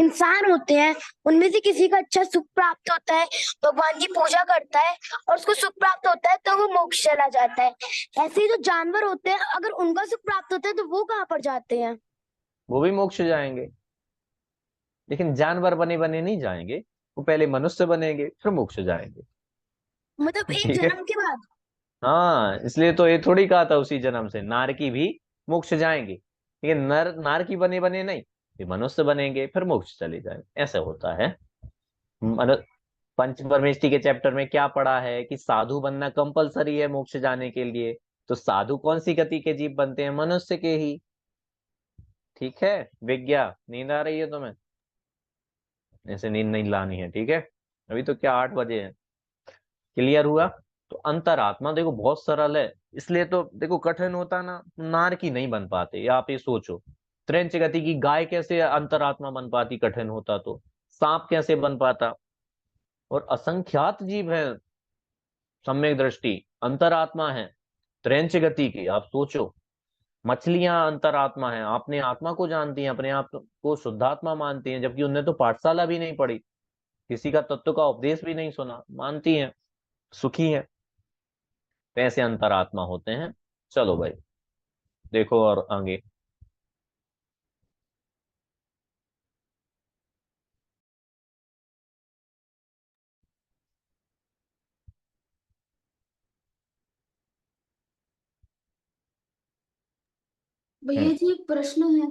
इंसान होते हैं, उनमें से किसी का अच्छा सुख प्राप्त होता है, भगवान की पूजा करता है और उसको सुख प्राप्त होता है तो वो मोक्ष चला जाता है। ऐसे ही जो जानवर होते हैं, अगर उनका सुख प्राप्त होता है तो वो कहाँ पर जाते हैं? वो भी मोक्ष जाएंगे, लेकिन जानवर बने बने नहीं जाएंगे, वो पहले मनुष्य बनेंगे फिर मोक्ष जाएंगे। मतलब एक ठीक है। जन्म के बाद। हाँ, इसलिए तो ये थोड़ी कहा था उसी जन्म से नारकी भी मोक्ष जाएंगे, लेकिन नर नारकी बने बने नहीं, फिर मनुष्य बनेंगे, फिर मोक्ष चले जाएंगे, ऐसे होता है। पंच परमेष्टि के चैप्टर में क्या पढ़ा है कि साधु बनना कंपलसरी है मोक्ष जाने के लिए। तो साधु कौन सी गति के जीव बनते हैं? मनुष्य के ही। ठीक है विज्ञा, नींद आ रही है तुम्हें? ऐसे नींद नहीं लानी है, ठीक है। अभी तो क्या 8 बजे है। क्लियर हुआ? तो अंतरात्मा देखो बहुत सरल है, इसलिए तो देखो कठिन होता ना, नार की नहीं बन पाते। या आप ये सोचो, त्रिंच गति की गाय कैसे अंतरात्मा बन पाती कठिन होता तो? सांप कैसे बन पाता? और असंख्यात जीव है सम्यक दृष्टि अंतरात्मा है त्रिंच गति की। आप सोचो, मछलियां अंतरात्मा है, अपने आत्मा को जानती हैं, अपने आप को शुद्धात्मा मानती हैं, जबकि उन्हें तो पाठशाला भी नहीं पढ़ी, किसी का तत्व का उपदेश भी नहीं सुना, मानती हैं, सुखी है। ऐसे अंतरात्मा होते हैं। चलो भाई देखो और आगे। भैया जी एक प्रश्न है।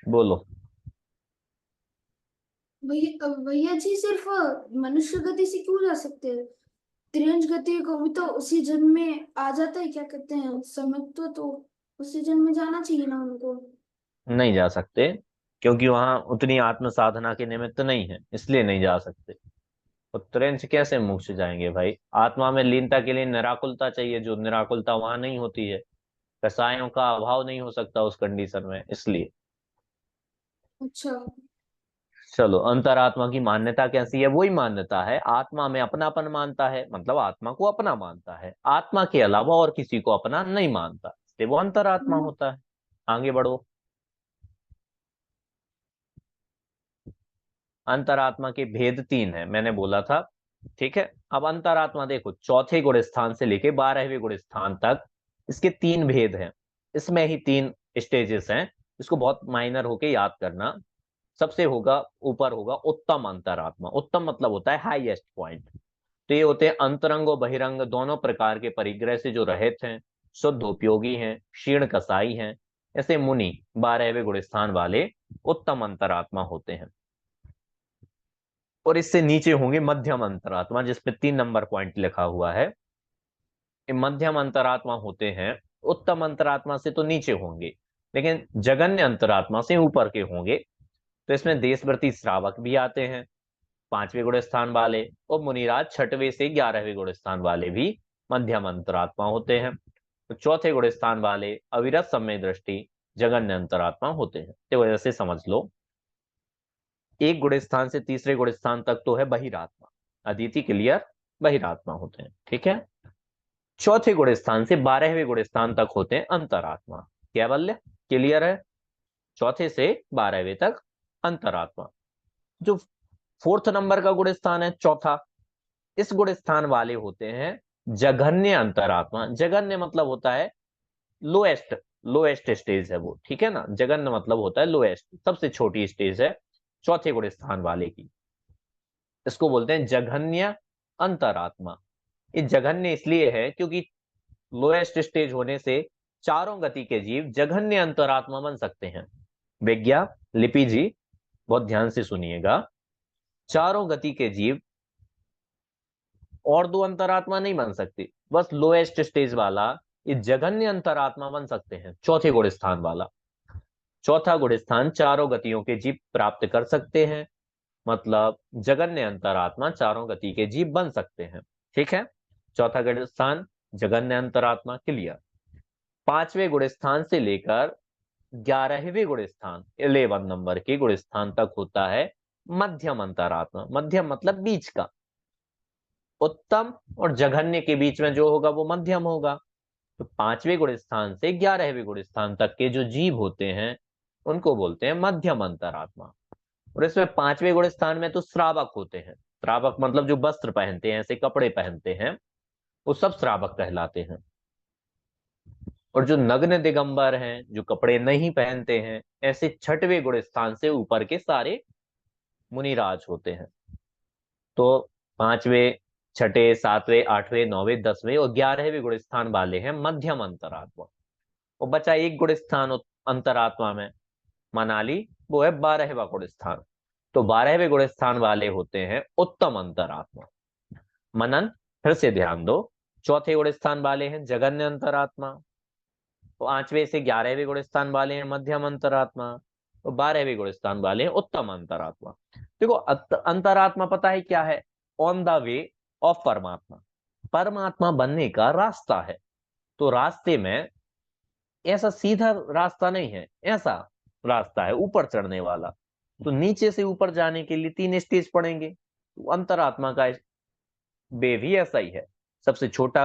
बोलो। भैया जी सिर्फ मनुष्य गति से क्यों जा सकते हैं? त्रियंश गति को भी तो उसी जन्म में आ जाता है, क्या कहते हैं समय तो उसी जन्म में जाना चाहिए ना उनको। नहीं जा सकते, क्योंकि वहां उतनी आत्म साधना के निमित्त नहीं है, इसलिए नहीं जा सकते। और त्रिंच कैसे मोक्ष जाएंगे भाई? आत्मा में लीनता के लिए निराकुलता चाहिए, जो निराकुलता वहां नहीं होती है। कसायों का अभाव नहीं हो सकता उस कंडीशन में, इसलिए। अच्छा। चलो, अंतरात्मा की मान्यता कैसी है? वही मान्यता है, आत्मा में अपनापन मानता है, मतलब आत्मा को अपना मानता है, आत्मा के अलावा और किसी को अपना नहीं मानता, इसलिए वो अंतरात्मा होता है। आगे बढ़ो। अंतरात्मा के भेद 3 है, मैंने बोला था, ठीक है। अब अंतरात्मा देखो, चौथे गुण स्थान से लेके 12वें गुण स्थान तक इसके 3 भेद हैं। इसमें ही 3 स्टेजेस हैं, इसको बहुत माइनर होके याद करना। सबसे होगा ऊपर होगा उत्तम अंतरात्मा। उत्तम मतलब होता है हाईएस्ट पॉइंट। तो ये होते हैं अंतरंग और बहिरंग दोनों प्रकार के परिग्रह से जो रहित हैं, शुद्ध उपयोगी हैं, क्षीण कसाई हैं, ऐसे मुनि 12वें गुण स्थान वाले उत्तम अंतरात्मा होते हैं। और इससे नीचे होंगे मध्यम अंतरात्मा, जिसपे 3 नंबर पॉइंट लिखा हुआ है। ये मध्यम अंतरात्मा होते हैं, उत्तम अंतरात्मा से तो नीचे होंगे, लेकिन जगन्य अंतरात्मा से ऊपर के होंगे। तो इसमें देशव्रती श्रावक भी आते हैं, 5वें गुण स्थान वाले, और मुनिराज 6वें से 11वें गुण स्थान वाले भी मध्यम अंतरात्मा होते हैं। तो चौथे गुण स्थान वाले अविरत सम्यक दृष्टि जगन्य अंतरात्मा होते हैं। तो वजह से समझ लो, एक गुण स्थान से तीसरे गुण स्थान तक तो है बहिरात्मा, अदिति क्लियर, बहिरात्मा होते हैं, ठीक है। चौथे गुण स्थान से 12वें गुण स्थान तक होते हैं अंतरात्मा। कैवल्य क्लियर है? चौथे से 12वें तक अंतरात्मा। जो 4th नंबर का गुण स्थान है, चौथा, इस गुण स्थान वाले होते हैं जघन्य अंतरात्मा। जघन्य मतलब होता है लोएस्ट, लोएस्ट स्टेज है वो, ठीक है ना। जघन्य मतलब होता है लोएस्ट, सबसे छोटी स्टेज है चौथे गुण स्थान वाले की, इसको बोलते हैं जघन्य अंतरात्मा। ये जघन्य इसलिए है क्योंकि लोएस्ट स्टेज होने से चारों गति के जीव जघन्य अंतरात्मा बन सकते हैं। विज्ञा, लिपि जी बहुत ध्यान से सुनिएगा, चारों गति के जीव और 2 अंतरात्मा नहीं बन सकते, बस लोएस्ट स्टेज वाला ये जघन्य अंतरात्मा बन सकते हैं, चौथे गुण स्थान वाला। चौथा गुण स्थान चारों गतियों के जीव प्राप्त कर सकते हैं, मतलब जगन्य अंतरात्मा चारों गति के जीव बन सकते हैं, ठीक है। चौथा गुण स्थान जगन्य अंतरात्मा क्लियर। 5वें गुण स्थान से लेकर 11वें गुण स्थान 11 नंबर के गुण स्थान तक होता है मध्यम अंतरात्मा। मध्यम मतलब बीच का, उत्तम और जघन्य के बीच में जो होगा वो मध्यम होगा। तो 5वें गुण स्थान से 11वें गुण स्थान तक के जो जीव होते हैं उनको बोलते हैं मध्यम अंतरात्मा। और इसमें 5वें गुण स्थान में तो श्रावक होते हैं। श्रावक मतलब जो वस्त्र पहनते हैं, ऐसे कपड़े पहनते हैं, वो सब श्रावक कहलाते हैं। और जो नग्न दिगंबर हैं, जो कपड़े नहीं पहनते हैं, ऐसे 6वें गुण स्थान से ऊपर के सारे मुनिराज होते हैं। तो 5वें, 6ठे, 7वें, 8वें, 9वें, 10वें और 11वें गुण स्थान वाले हैं मध्यम अंतरात्मा। और बचा एक गुण स्थान अंतरात्मा में, मनाली वो है 12वां गुण स्थान। तो 12वें गुण स्थान वाले होते हैं उत्तम अंतरात्मा। मनन, फिर से ध्यान दो, चौथे गुण स्थान वाले हैं जघन्य अंतरात्मा, 5वें से 11वें गुण स्थान वाले हैं मध्यम अंतरात्मा, तो 12वें गुण स्थान वाले हैं उत्तम अंतरात्मा। देखो अंतरात्मा पता है क्या है? ऑन द वे ऑफ परमात्मा, परमात्मा बनने का रास्ता है। तो रास्ते में ऐसा सीधा रास्ता नहीं है, ऐसा रास्ता है ऊपर चढ़ने वाला। तो नीचे से ऊपर जाने के लिए 3 स्टेज पड़ेंगे। तो अंतरात्मा का वे भी ऐसा ही है। सबसे छोटा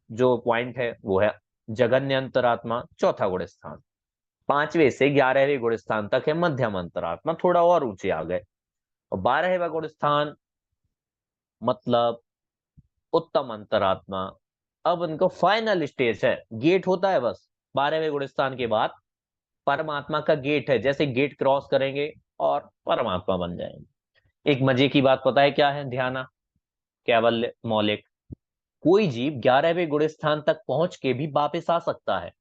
जो पॉइंट है वो है जघन्य अंतरात्मा, चौथा गुण स्थान। 5वें से 11वें गुण स्थान तक है मध्यम अंतरात्मा, थोड़ा और ऊंचे आ गए। और 12वां गुण स्थान मतलब उत्तम अंतरात्मा। अब उनको फाइनल स्टेज है, गेट होता है बस 12वें गुण स्थान के बाद परमात्मा का गेट है, जैसे गेट क्रॉस करेंगे और परमात्मा बन जाएंगे। एक मजे की बात पता है क्या है? ध्यान, कैवल्य, मौलिक, कोई जीव 11वें गुण स्थान तक पहुंच के भी वापस आ सकता है,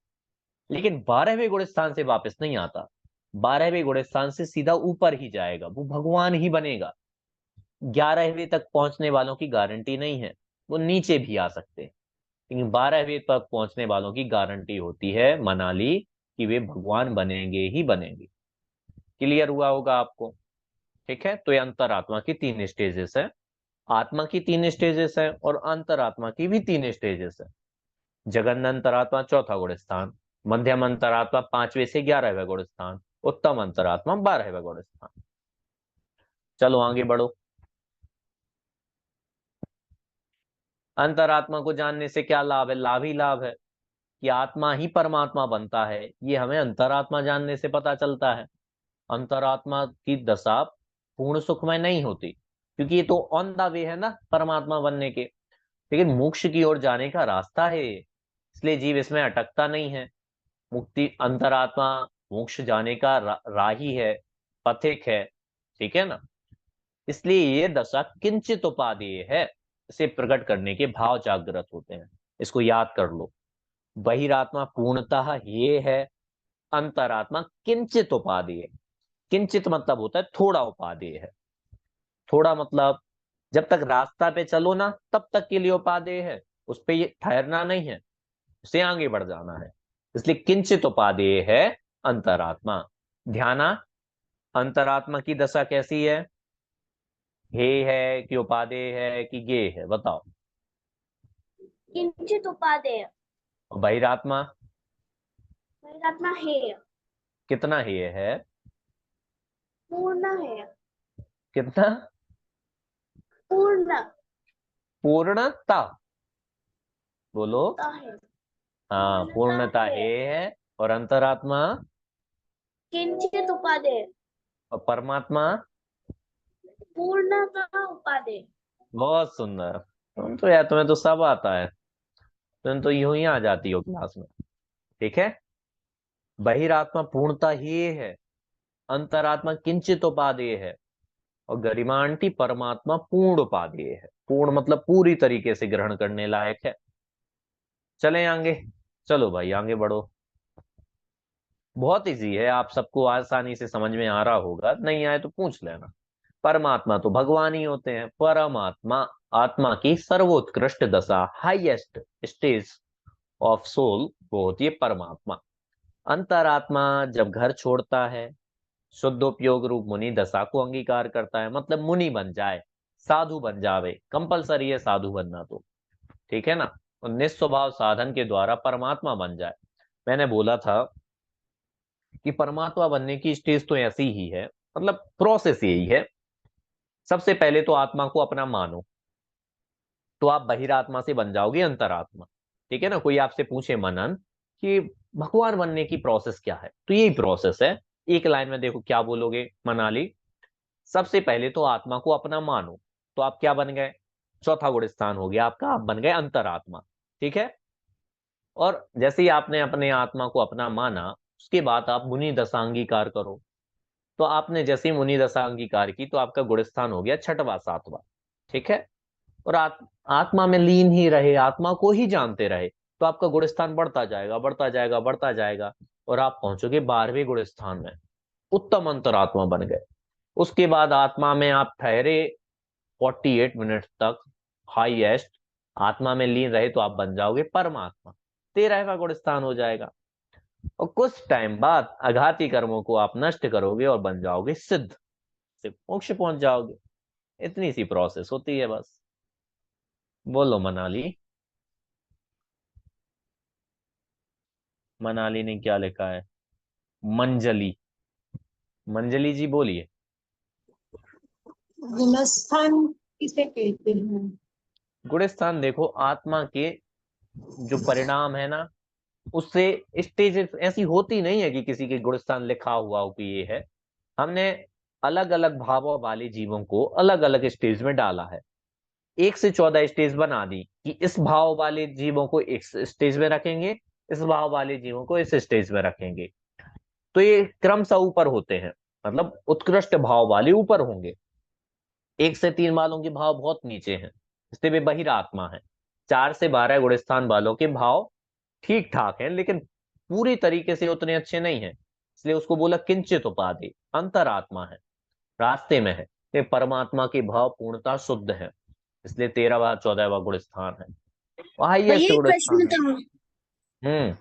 लेकिन 12वें गुण स्थान से वापस नहीं आता। 12वें गुण स्थान से सीधा ऊपर ही जाएगा, वो भगवान ही बनेगा। 11वें तक पहुंचने वालों की गारंटी नहीं है, वो नीचे भी आ सकते हैं, लेकिन 12वें तक पहुंचने वालों की गारंटी होती है मनाली कि वे भगवान बनेंगे ही बनेंगे। क्लियर हुआ होगा आपको? ठीक है, तो ये अंतरात्मा की 3 स्टेजेस है, आत्मा की 3 स्टेजेस है और अंतरात्मा की भी 3 स्टेजेस है। जगन्य अंतरात्मा चौथा गुण स्थान, मध्यम अंतरात्मा 5वें से 11वें गुण स्थान, उत्तम अंतरात्मा 12वें गुण स्थान। चलो आगे बढ़ो। अंतरात्मा को जानने से क्या लाभ है? लाभ ही लाभ है कि आत्मा ही परमात्मा बनता है, ये हमें अंतरात्मा जानने से पता चलता है। अंतरात्मा की दशा पूर्ण सुखमय नहीं होती, क्योंकि ये तो ऑन द वे है ना परमात्मा बनने के, लेकिन मोक्ष की ओर जाने का रास्ता है, इसलिए जीव इसमें अटकता नहीं है। मुक्ति, अंतरात्मा मोक्ष जाने का राही है, पथिक है, ठीक है ना। इसलिए ये दशा किंचित उपादेय है, इसे प्रकट करने के भाव जागृत होते हैं। इसको याद कर लो, बहिरात्मा पूर्णतः ये है, अंतरात्मा किंचित उपादेय। किंचित मतलब होता है थोड़ा उपादेय है। थोड़ा मतलब जब तक रास्ता पे चलो ना तब तक के लिए उपादेय है, उस पे ये ठहरना नहीं है, उसे आगे बढ़ जाना है, इसलिए किंचित उपादेय है अंतरात्मा। ध्याना, अंतरात्मा की दशा कैसी है? हे है कि उपादेय है कि गे है? बताओ। किंचित उपादेय। और बहिरात्मा बहिरात्मा हेय। कितना हे है? पूर्ण है। कितना? पूर्ण पूर्णता। बोलो। है। हाँ, पूर्णता हे है। और अंतरात्मा किंचित उपादेय। और परमात्मा पूर्णतः उपादेय। बहुत सुंदर। तुम तो यार, तुम्हें तो सब आता है, तुम तो यूं ही आ जाती हो क्लास में। ठीक है, बहिरात्मा पूर्णता ही है, अंतरात्मा किंचित उपादेय है, और गरिमा आंटी परमात्मा पूर्ण उपादेय है। पूर्ण मतलब पूरी तरीके से ग्रहण करने लायक है। चलें आगे, चलो भाई आगे बढ़ो। बहुत इजी है, आप सबको आसानी से समझ में आ रहा होगा, नहीं आए तो पूछ लेना। परमात्मा तो भगवान ही होते हैं। परमात्मा आत्मा की सर्वोत्कृष्ट दशा, हाईएस्ट स्टेज ऑफ सोल, वो होती है परमात्मा। अंतरात्मा जब घर छोड़ता है, शुद्ध उपयोग रूप मुनि दशा को अंगीकार करता है, मतलब मुनि बन जाए, साधु बन जावे, कंपलसरी है साधु बनना तो, ठीक है ना। और निस्वभाव साधन के द्वारा परमात्मा बन जाए। मैंने बोला था कि परमात्मा बनने की स्टेज तो ऐसी ही है, मतलब प्रोसेस यही है। सबसे पहले तो आत्मा को अपना मानो, तो आप बहिरात्मा से बन जाओगे अंतरात्मा, ठीक है ना। कोई आपसे पूछे मनन कि भगवान बनने की प्रोसेस क्या है, तो यही प्रोसेस है। एक लाइन में देखो क्या बोलोगे मनाली। सबसे पहले तो आत्मा को अपना मानो, तो आप क्या बन गए? चौथा गुण स्थान हो गया आपका, आप बन गए अंतरात्मा, ठीक है। और जैसे ही आपने अपने आत्मा को अपना माना, उसके बाद आप मुनि दशा अंगीकार करो। तो आपने जैसे ही मुनि दशा अंगीकार की, तो आपका गुण स्थान हो गया छठवां सातवां, ठीक है। और आत्मा में लीन ही रहे, आत्मा को ही जानते रहे, तो आपका गुण स्थान बढ़ता जाएगा, बढ़ता जाएगा, बढ़ता जाएगा, और आप पहुंचोगे 12वें गुण स्थान में। उत्तम अंतरात्मा बन गए। उसके बाद आत्मा में आप ठहरे 48 मिनट तक हाईएस्ट आत्मा में लीन रहे तो आप बन जाओगे परमात्मा, 13वां गुण स्थान हो जाएगा। और कुछ टाइम बाद आघाती कर्मों को आप नष्ट करोगे और बन जाओगे सिद्ध, से मोक्ष पहुंच जाओगे। इतनी सी प्रोसेस होती है बस। बोलो मनाली। मनाली ने क्या लिखा है? मंजली, मंजली जी बोलिए। गुणस्थान किसे कहते हैं? गुण स्थान देखो, आत्मा के जो परिणाम है ना, उससे स्टेज ऐसी होती नहीं है कि किसी के गुण स्थान लिखा हुआ हो कि ये है। हमने अलग अलग भावों वाले जीवों को अलग अलग स्टेज में डाला है। 1 से 14 स्टेज बना दी कि इस भाव वाले जीवों को इस स्टेज में रखेंगे, इस भाव वाले जीवों को इस स्टेज में रखेंगे। तो ये क्रमशः ऊपर होते हैं, मतलब उत्कृष्ट भाव वाले ऊपर होंगे। 1 से 3 वालों के भाव बहुत नीचे हैं, इसलिए वे बहिरात्मा है। 4 से 12 गुण स्थान वालों के भाव ठीक ठाक है, लेकिन पूरी तरीके से उतने अच्छे नहीं है, इसलिए उसको बोला किंचित उपाधि, अंतरात्मा है, रास्ते में है। ये परमात्मा के भाव पूर्णता शुद्ध है, इसलिए 13वां 14वां गुण स्थान है, भैया हाईएस्ट एक गुण प्रश्न स्थान है। था।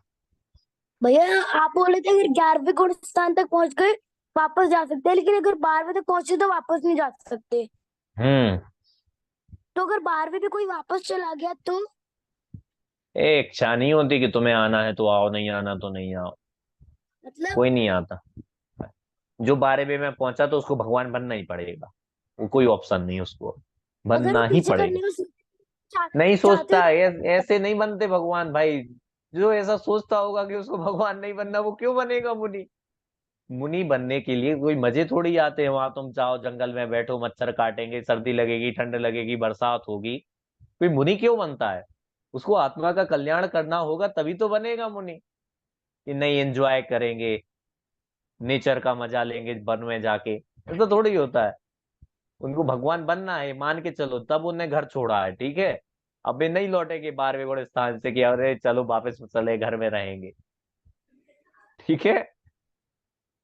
भैया आप बोले थे अगर 11वें गुण स्थान तक पहुंच गए वापस जा सकते हैं, लेकिन अगर 12वें तक पहुंचे तो वापस नहीं जा सकते। हम्म तो अगर 12वें पे कोई वापस चला गया तो? एक इच्छा नहीं होती कि तुम्हें आना है तो आओ, नहीं आना तो नहीं आओ, मतलब कोई नहीं आता। जो 12वें में पहुंचा तो उसको भगवान बनना ही पड़ेगा, वो कोई ऑप्शन नहीं, उसको अगर वो बनना ही पीछे पड़ेगा। करने को नहीं चाहते हो सोचता ऐसे नहीं बनते भगवान भाई। जो ऐसा सोचता होगा कि उसको भगवान नहीं बनना, वो क्यों बनेगा मुनि? मुनि बनने के लिए कोई मजे थोड़ी आते हैं। वहां तुम चाहो जंगल में बैठो, मच्छर काटेंगे, सर्दी लगेगी, ठंड लगेगी, बरसात होगी, कोई मुनि क्यों बनता है? उसको आत्मा का कल्याण करना होगा तभी तो बनेगा मुनि। कि नहीं एंजॉय करेंगे, नेचर का मजा लेंगे वन में जाके, ऐसा थोड़ी होता है। उनको भगवान बनना है मान के चलो, तब उन्हें घर छोड़ा है, ठीक है। अबे नहीं लौटेंगे 12वें गुण स्थान से कि अरे चलो वापस चले घर में रहेंगे, ठीक है।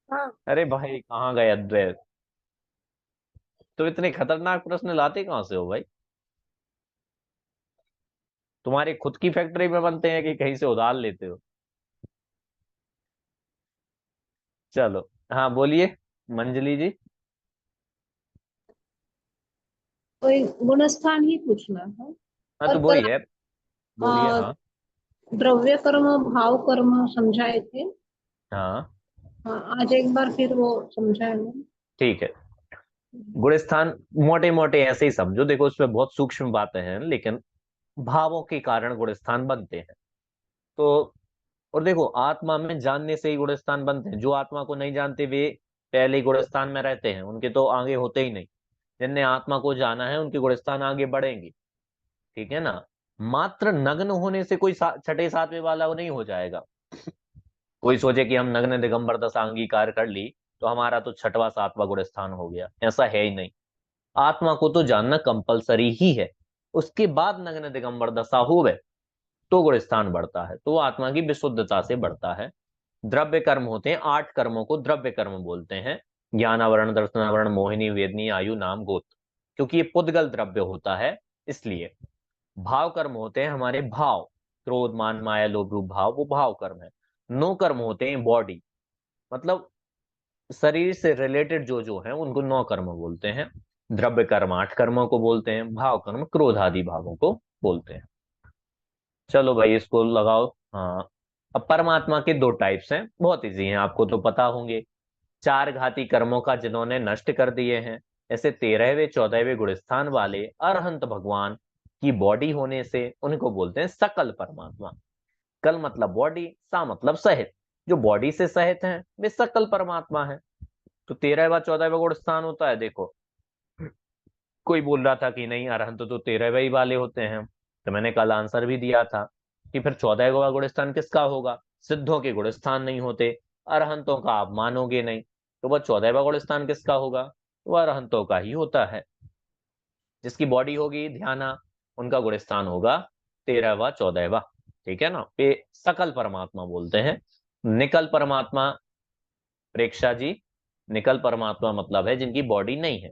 हाँ अरे भाई कहाँ गए अद्वैत? तो इतने खतरनाक प्रश्न लाते कहाँ से हो भाई? तुम्हारी खुद की फैक्ट्री में बनते हैं कि कहीं से उधार लेते हो? चलो हाँ बोलिए मंजली जी। कोई गुणस्थान ही पूछना है। हाँ तो और वही है, बोलिए अ, हाँ। द्रव्य कर्म भाव कर्म समझाए थे। हाँ हाँ, आज एक बार फिर वो समझाए मैंने। ठीक है। गुण स्थान मोटे मोटे ऐसे ही समझो, देखो उसमें बहुत सूक्ष्म बातें हैं, लेकिन भावों के कारण गुण स्थान बनते हैं। तो और देखो आत्मा में जानने से ही गुण स्थान बनते हैं। जो आत्मा को नहीं जानते वे पहले ही गुण स्थान में रहते हैं, उनके तो आगे होते ही नहीं। जिनने आत्मा को जाना है उनके गुण स्थान आगे बढ़ेंगे, ठीक है ना। मात्र नग्न होने से कोई छठे सातवें वाला वो नहीं हो जाएगा। कोई सोचे कि हम नग्न दिगंबर दशा अंगीकार कर ली तो हमारा तो छठवां सातवां गुण स्थान हो गया, ऐसा है ही नहीं। आत्मा को तो जानना कंपलसरी ही है, उसके बाद नग्न दिगंबर दशा हुए तो गुण स्थान बढ़ता है, तो वो आत्मा की विशुद्धता से बढ़ता है। द्रव्य कर्म होते हैं, 8 कर्मों को द्रव्य कर्म बोलते हैं। ज्ञान आवरण, दर्शन आवरण, मोहिनी, वेदनी, आयु, नाम, गोत्र, क्योंकि ये पुद्गल द्रव्य होता है इसलिए। भाव कर्म होते हैं हमारे भाव, क्रोध मान माया लोभ रूप भाव, वो भाव कर्म है। नो कर्म होते हैं बॉडी, मतलब शरीर से रिलेटेड जो जो है उनको नौ कर्म बोलते हैं। द्रव्य कर्म 8 कर्मों को बोलते हैं, भाव कर्म क्रोध आदि भावों को बोलते हैं। चलो भाई इसको लगाओ। हाँ, अब परमात्मा के 2 टाइप्स हैं, बहुत इजी हैं, आपको तो पता होंगे। 4 घाती कर्मों का जिन्होंने नष्ट कर दिए हैं, ऐसे 13वें 14वें गुण स्थान वाले अरहंत भगवान की बॉडी होने से उनको बोलते हैं सकल परमात्मा। कल मतलब बॉडी, सा मतलब सहित। जो बॉडी से सहित हैं वे सकल परमात्मा है। तो 13वां 14वां गुण स्थान होता है। देखो कोई बोल रहा था कि नहीं अरहंत तो 13वें ही वाले होते हैं, तो मैंने कल आंसर भी दिया था कि फिर 14वां गुण स्थान किसका होगा? सिद्धों के गुण स्थान नहीं होते, अरहंतों का आप मानोगे नहीं, तो वह 14वां गुण स्थान किसका होगा? वह अरहंतों का ही होता है। जिसकी बॉडी होगी ध्याना, उनका गुण स्थान होगा 13वां 14वां, ठीक है ना। ये सकल परमात्मा बोलते हैं। निकल परमात्मा प्रेक्षा जी, निकल परमात्मा मतलब है जिनकी बॉडी नहीं है,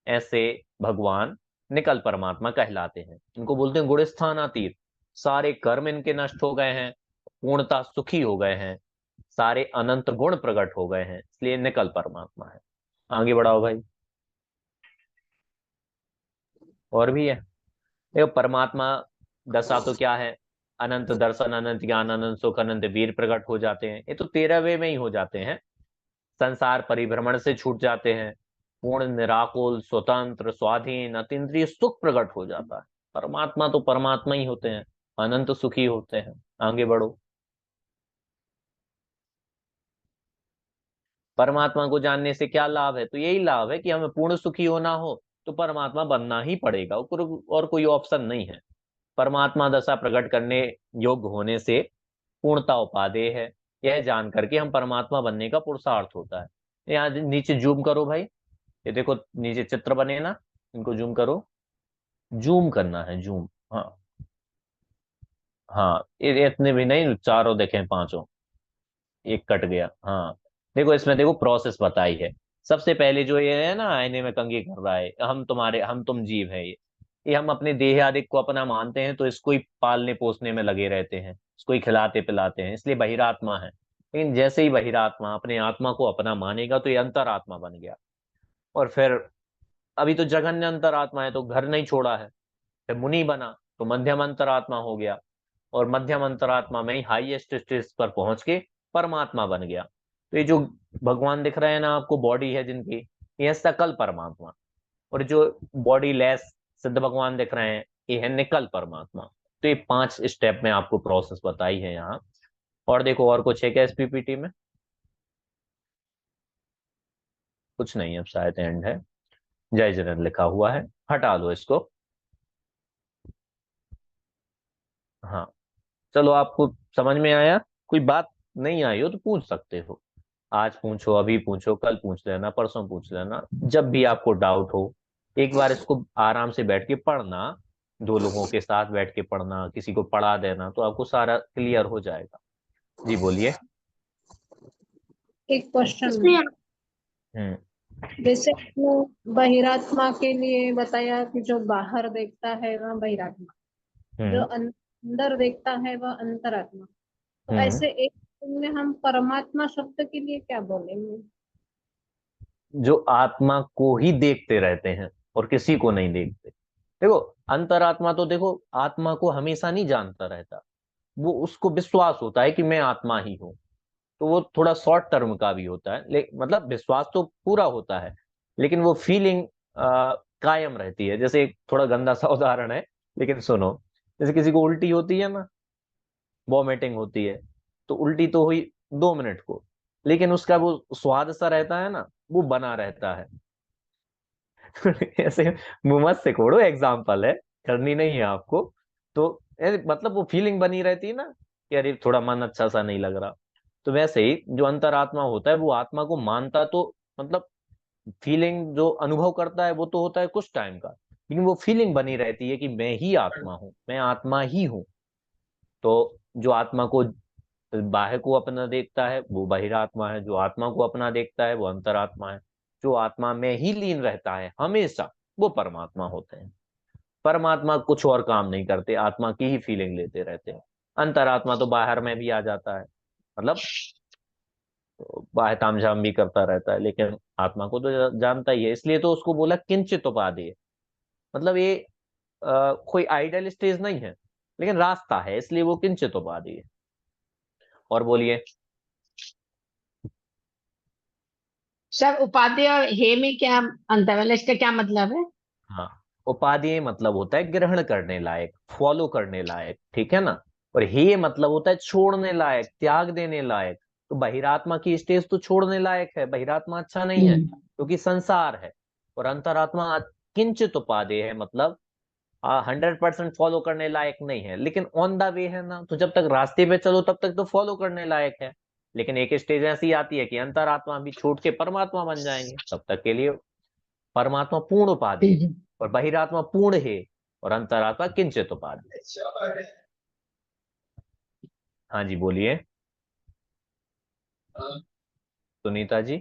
ऐसे भगवान निकल परमात्मा कहलाते हैं। इनको बोलते हैं गुणस्थानातीत। सारे कर्म इनके नष्ट हो गए हैं, पूर्णता सुखी हो गए हैं, सारे अनंत गुण प्रकट हो गए हैं, इसलिए निकल परमात्मा है। आगे बढ़ाओ भाई। और भी है, देखो परमात्मा दशा तो क्या है, अनंत दर्शन, अनंत ज्ञान, अनंत सुख, अनंत वीर प्रकट हो जाते हैं। ये तो 13वें में ही हो जाते हैं। संसार परिभ्रमण से छूट जाते हैं, पूर्ण निराकुल स्वतंत्र स्वाधीन अतीन्द्रिय सुख प्रकट हो जाता है। परमात्मा तो परमात्मा ही होते हैं, अनंत सुखी होते हैं। आगे बढ़ो। परमात्मा को जानने से क्या लाभ है, तो यही लाभ है कि हमें पूर्ण सुखी होना हो तो परमात्मा बनना ही पड़ेगा, और कोई ऑप्शन नहीं है। परमात्मा दशा प्रकट करने योग्य होने से पूर्णता उपादेय है, यह जान करके हम परमात्मा बनने का पुरुषार्थ होता है। यहाँ नीचे जूम करो भाई, ये देखो नीचे चित्र बने ना, इनको जूम करो, जूम करना है, जूम। हाँ हाँ, ये इतने भी नहीं, चारों देखें, पांचों, एक कट गया। हाँ देखो, इसमें देखो प्रोसेस बताई है। सबसे पहले जो ये है ना, आईने में कंघी कर रहा है, हम तुम जीव है, ये हम अपने देह आदि को अपना मानते हैं, तो इसको ही पालने पोसने में लगे रहते हैं, इसको ही खिलाते पिलाते हैं, इसलिए बहिरात्मा है। लेकिन जैसे ही बहिरात्मा अपने आत्मा को अपना मानेगा तो ये अंतरात्मा बन गया। और फिर अभी तो जघन्य अंतरात्मा है, तो घर नहीं छोड़ा है, फिर मुनि बना तो मध्यम अंतरात्मा हो गया, और मध्यम अंतरात्मा में ही हाईएस्ट स्टेज पर पहुंच के परमात्मा बन गया। तो ये जो भगवान दिख रहे हैं ना आपको, बॉडी है जिनकी, ये है सकल परमात्मा। और जो बॉडी लेस सिद्ध भगवान दिख रहे हैं, ये है निकल परमात्मा। तो ये 5 स्टेप में आपको प्रोसेस बताई है यहाँ। और देखो, और कुछ है क्या इस पीपीटी में? कुछ नहीं है, अब शायद एंड है। जय जगन लिखा हुआ है, हटा दो इसको। हाँ चलो, आपको समझ में आया? कोई बात नहीं आई हो तो पूछ सकते हो, आज पूछो, अभी पूछो, कल पूछ लेना, परसों पूछ लेना, जब भी आपको डाउट हो। एक बार इसको आराम से बैठ के पढ़ना, 2 लोगों के साथ बैठ के पढ़ना, किसी को पढ़ा देना, तो आपको सारा क्लियर हो जाएगा। जी बोलिए। एक क्वेश्चन इसमें हम्म जैसे आपने बहिरात्मा के लिए बताया कि जो बाहर देखता है वह बहिरात्मा, जो हम्म अंदर देखता है वह अंतरात्मा। तो हम्म ऐसे एक में हम परमात्मा शब्द के लिए क्या बोलेंगे? जो आत्मा को ही देखते रहते हैं और किसी को नहीं देखते। देखो, अंतरात्मा तो देखो आत्मा को हमेशा नहीं जानता रहता, वो उसको विश्वास होता है कि मैं आत्मा ही हूँ। तो वो थोड़ा शॉर्ट टर्म का भी होता है, मतलब विश्वास तो पूरा होता है, लेकिन वो फीलिंग कायम रहती है। जैसे एक थोड़ा गंदा सा उदाहरण है, लेकिन सुनो। जैसे किसी को उल्टी होती है ना, वॉमिटिंग होती है, तो उल्टी तो हुई 2 मिनट को, लेकिन उसका वो स्वाद सा रहता है ना, वो बना रहता है। ऐसे मुंह मत से कोड़ो, एग्जाम्पल है, करनी नहीं है आपको। तो मतलब वो फीलिंग बनी रहती है ना कि अरे थोड़ा मन अच्छा सा नहीं लग रहा। तो वैसे ही जो अंतरात्मा होता है, वो आत्मा को मानता तो, मतलब फीलिंग जो अनुभव करता है वो तो होता है कुछ टाइम का, लेकिन वो फीलिंग बनी रहती है कि मैं ही आत्मा हूँ, मैं आत्मा ही हूँ। तो जो आत्मा को बाह्य को अपना देखता है वो बहिरात्मा है, जो आत्मा को अपना देखता है वो अंतरात्मा है, जो आत्मा में ही लीन रहता है हमेशा, वो परमात्मा होते हैं। परमात्मा कुछ और काम नहीं करते, आत्मा की ही फीलिंग लेते रहते हैं। अंतरात्मा तो बाहर में भी आ जाता है, मतलब बाह्य तामझाम भी करता रहता है, लेकिन आत्मा को तो जानता ही है, इसलिए तो उसको बोला किंचित उपाधि। मतलब ये कोई आइडियल स्टेज नहीं है, लेकिन रास्ता है, इसलिए वो किंचित उपाधि है। और बोलिए। सर उपाधि और हे में क्या अंतर है, मतलब इसका क्या मतलब है? हाँ, उपादेय मतलब होता है ग्रहण करने लायक, फॉलो करने लायक, ठीक है ना। और हे मतलब होता है छोड़ने लायक, त्याग देने लायक। तो बहिरात्मा की स्टेज तो छोड़ने लायक है, बहिरात्मा अच्छा नहीं है क्योंकि संसार है। और अंतरात्मा किंचित उपादेय है, मतलब 100% फॉलो करने लायक नहीं है, लेकिन ऑन द वे है ना, तो जब तक रास्ते पे चलो तब तक तो फॉलो करने लायक है। लेकिन एक स्टेज ऐसी आती है कि अंतरात्मा भी छूट के परमात्मा बन जाएंगे, तब तक के लिए परमात्मा पूर्ण उपाधि है, और बहिरात्मा पूर्ण है, और अंतरात्मा किंचित उपाधि। हाँ जी बोलिए, सुनीता जी।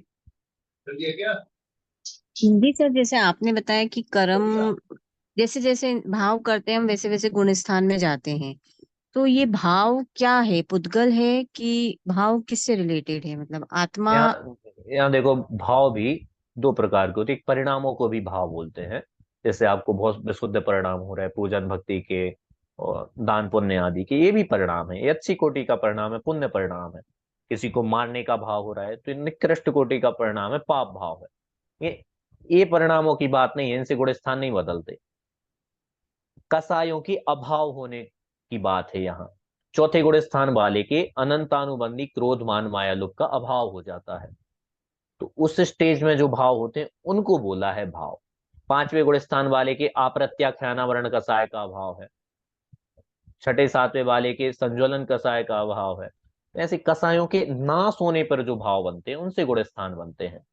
जी सर, जैसे आपने बताया कि कर्म जैसे जैसे भाव करते हैं हम वैसे वैसे गुण स्थान में जाते हैं, तो ये भाव क्या है? पुद्गल है कि भाव किससे रिलेटेड है? मतलब आत्मा। यहाँ देखो, भाव भी दो प्रकार के होते हैं। एक परिणामों को भी भाव बोलते हैं। जैसे आपको बहुत विशुद्ध परिणाम हो रहा है पूजन भक्ति के और दान पुण्य आदि के, ये भी परिणाम है, ये अच्छी कोटि का परिणाम है, पुण्य परिणाम है। किसी को मारने का भाव हो रहा है तो ये निकृष्ट कोटि का परिणाम है, पाप भाव है। ये परिणामों की बात नहीं है, इनसे गुण स्थान नहीं बदलते। कसायों की अभाव होने की बात है यहाँ। चौथे गुण स्थान वाले के अनंतानुबंधी क्रोध मान माया लोभ का अभाव हो जाता है, तो उस स्टेज में जो भाव होते हैं उनको बोला है भाव। पांचवें गुण स्थान वाले के अप्रत्याख्यानावरण कसाय का अभाव है। छठे सातवें वाले के संज्वलन कसाय का अभाव है। ऐसे कसायों के नाश होने पर जो भाव बनते हैं उनसे गुण स्थान बनते हैं।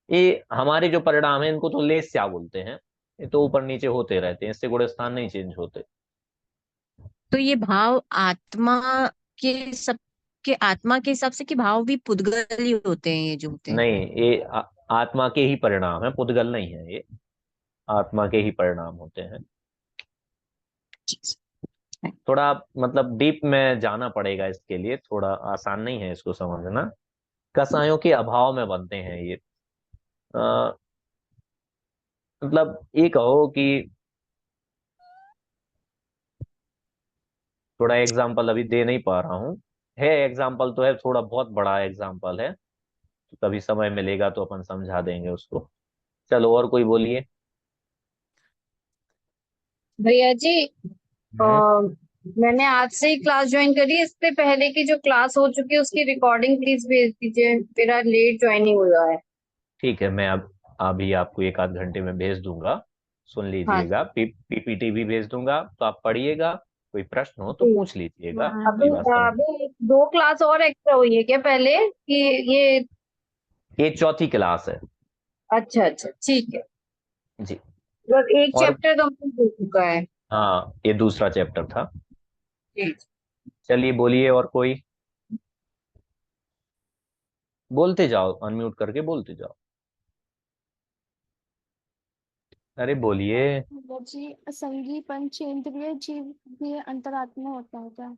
ये हमारे जो परिणाम है इनको तो लेस्या बोलते हैं, ये तो ऊपर नीचे होते रहते हैं, इससे गुण स्थान नहीं चेंज होते। तो ये भाव आत्मा के सब के आत्मा के हिसाब से कि भाव भी पुद्गल ही होते हैं ये जो होते हैं? नहीं, ये आत्मा के ही परिणाम है, पुद्गल नहीं है ये। आत्मा के ही परिणाम होते हैं। थोड़ा मतलब डीप में जाना पड़ेगा इसके लिए, थोड़ा आसान नहीं है इसको समझना। कसायों के अभाव में बनते हैं ये। अ, मतलब ये कहो कि थोड़ा एग्जाम्पल अभी दे नहीं पा रहा हूँ, है एग्जाम्पल तो है, थोड़ा बहुत बड़ा एग्जाम्पल है, तो कभी समय मिलेगा तो अपन समझा देंगे उसको। चलो और कोई बोलिए। भैया जी, हम्म, मैंने आज से ही क्लास ज्वाइन करी है। इससे पहले की जो क्लास हो चुकी है उसकी रिकॉर्डिंग प्लीज भेज दीजिए, मेरा लेट ज्वाइनिंग हुआ है। ठीक है, मैं अब अभी आपको एक आध घंटे में भेज दूंगा, सुन हाँ लीजिएगा। पीपीटी भी भेज दूंगा तो आप पढ़िएगा, कोई प्रश्न हो तो जी। पूछ लीजिएगा, अभी कोई बात समझ। अभी 2 क्लास और एक्स्ट्रा हुई है क्या पहले कि ये? ये चौथी क्लास है। अच्छा अच्छा, ठीक है। जी। मतलब एक और चैप्टर कंप्लीट हो चुका है। हाँ, ये दूसरा चैप्टर था। जी। चलिए बोलिए और कोई। बोलते जाओ, अनम्यूट करके बोलते जाओ। अरे बोलिए। जी, असंगी पंचेंद्रिय जीव भी अंतरात्मा होता है क्या?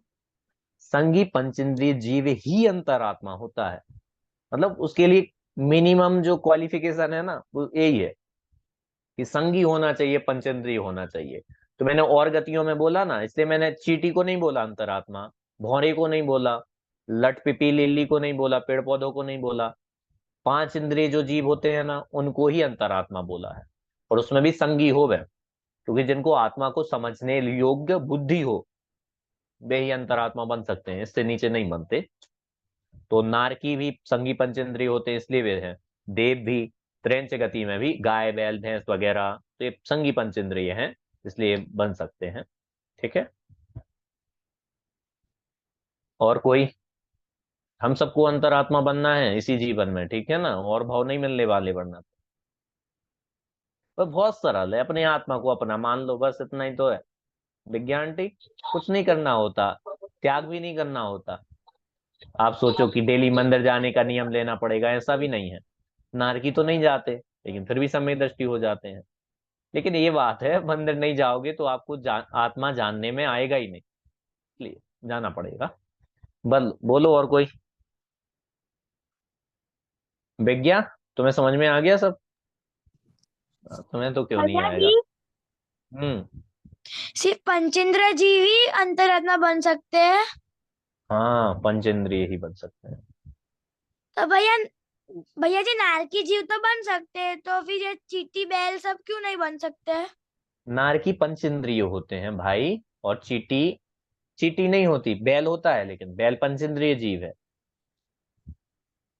संगी पंचेंद्रिय जीव ही अंतरात्मा होता है, मतलब उसके लिए मिनिमम जो क्वालिफिकेशन है ना वो यही है कि संगी होना चाहिए, पंचेंद्रिय होना चाहिए। तो मैंने और गतियों में बोला ना, इसलिए मैंने चींटी को नहीं बोला अंतरात्मा, भौरे को नहीं बोला, लट पिपी लिल्ली को नहीं बोला, पेड़ पौधों को नहीं बोला। पांच इंद्रिय जो जीव होते हैं ना उनको ही अंतरात्मा बोला है। और उसमें भी संगी हो वह, क्योंकि जिनको आत्मा को समझने योग्य बुद्धि हो वे ही अंतरात्मा बन सकते हैं, इससे नीचे नहीं बनते। तो नारकी भी संगी पंचेंद्रिय होते हैं, इसलिए वे हैं। देव भी त्रेंच गति में भी गाय बैल भैंस वगैरह तो ये संगी पंचेंद्रिय हैं, इसलिए बन सकते हैं। ठीक है। और कोई। हम सबको अंतरात्मा बनना है इसी जीवन में, ठीक है ना, और भाव नहीं मिलने वाले वरना। तो बहुत सरल है, अपने आत्मा को अपना मान लो, बस इतना ही तो है। विज्ञान ठीक, कुछ नहीं करना होता, त्याग भी नहीं करना होता। आप सोचो कि डेली मंदिर जाने का नियम लेना पड़ेगा, ऐसा भी नहीं है। नारकी तो नहीं जाते लेकिन फिर भी समय दृष्टि हो जाते हैं। लेकिन ये बात है, मंदिर नहीं जाओगे तो आपको आत्मा जानने में आएगा ही नहीं, इसलिए जाना पड़ेगा। बोलो और कोई। विज्ञा, तुम्हें समझ में आ गया सब? तुम्हें तो क्यों नहीं भैया आएगा। जी, हम्म। सिर्फ पंचेंद्र जीव ही अंतरात्मा बन सकते हैं? हाँ, पंचेंद्रिय ही बन सकते हैं। तो भैया भैया जी, नारकी जीव तो बन सकते हैं, तो फिर ये चींटी बैल सब क्यों नहीं बन सकते? नारकी पंचेंद्रिय होते हैं भाई, और चीटी चीटी नहीं होती, बैल होता है, लेकिन बैल पंचेंद्रिय जीव है।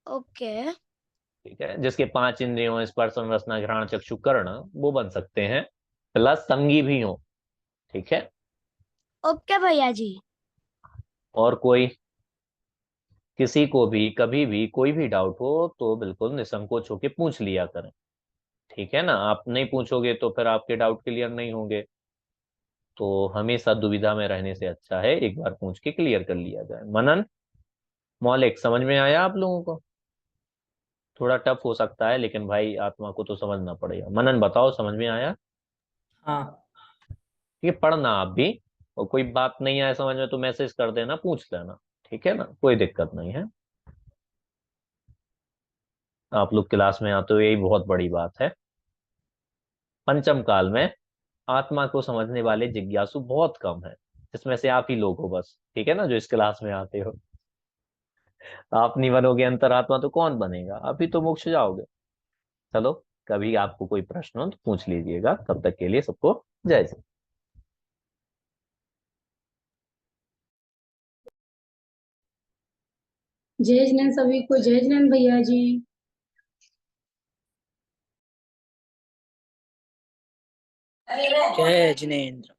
ओके। ठीक है, जिसके पांच इंद्रियों स्पर्श रसना घ्राण चक्षु कर्ण, वो बन सकते हैं, प्लस संगी भी हो। ठीक है। ओके भैया जी। और कोई। किसी को भी कभी भी कोई भी डाउट हो तो बिल्कुल निसंकोच होके पूछ लिया करें। ठीक है ना, आप नहीं पूछोगे तो फिर आपके डाउट क्लियर नहीं होंगे। तो हमेशा दुविधा में रहने से अच्छा है एक बार पूछ के क्लियर कर लिया जाए। मनन, मौलिक समझ में आया आप लोगों को? थोड़ा टफ हो सकता है, लेकिन भाई आत्मा को तो समझना पड़ेगा। मनन बताओ, समझ में आया? हाँ। ठीक है, पढ़ना आप भी, और कोई बात नहीं आए समझ में तो मैसेज कर देना, पूछ लेना, ठीक है ना, कोई दिक्कत नहीं है। आप लोग क्लास में आते हो यही बहुत बड़ी बात है। पंचम काल में आत्मा को समझने वाले जिज्ञासु बहुत कम है, जिसमें से आप ही लोग हो बस, ठीक है ना, जो इस क्लास में आते हो। आप नहीं बनोगे अंतरात्मा तो कौन बनेगा? आप ही तो मोक्ष जाओगे। चलो, कभी आपको कोई प्रश्न हो तो पूछ लीजिएगा। तब तक के लिए सबको जय श्री। जय जिनेन्द्र सभी को, जय जिनेन्द्र भैया जी। जय जिनेन्द्र।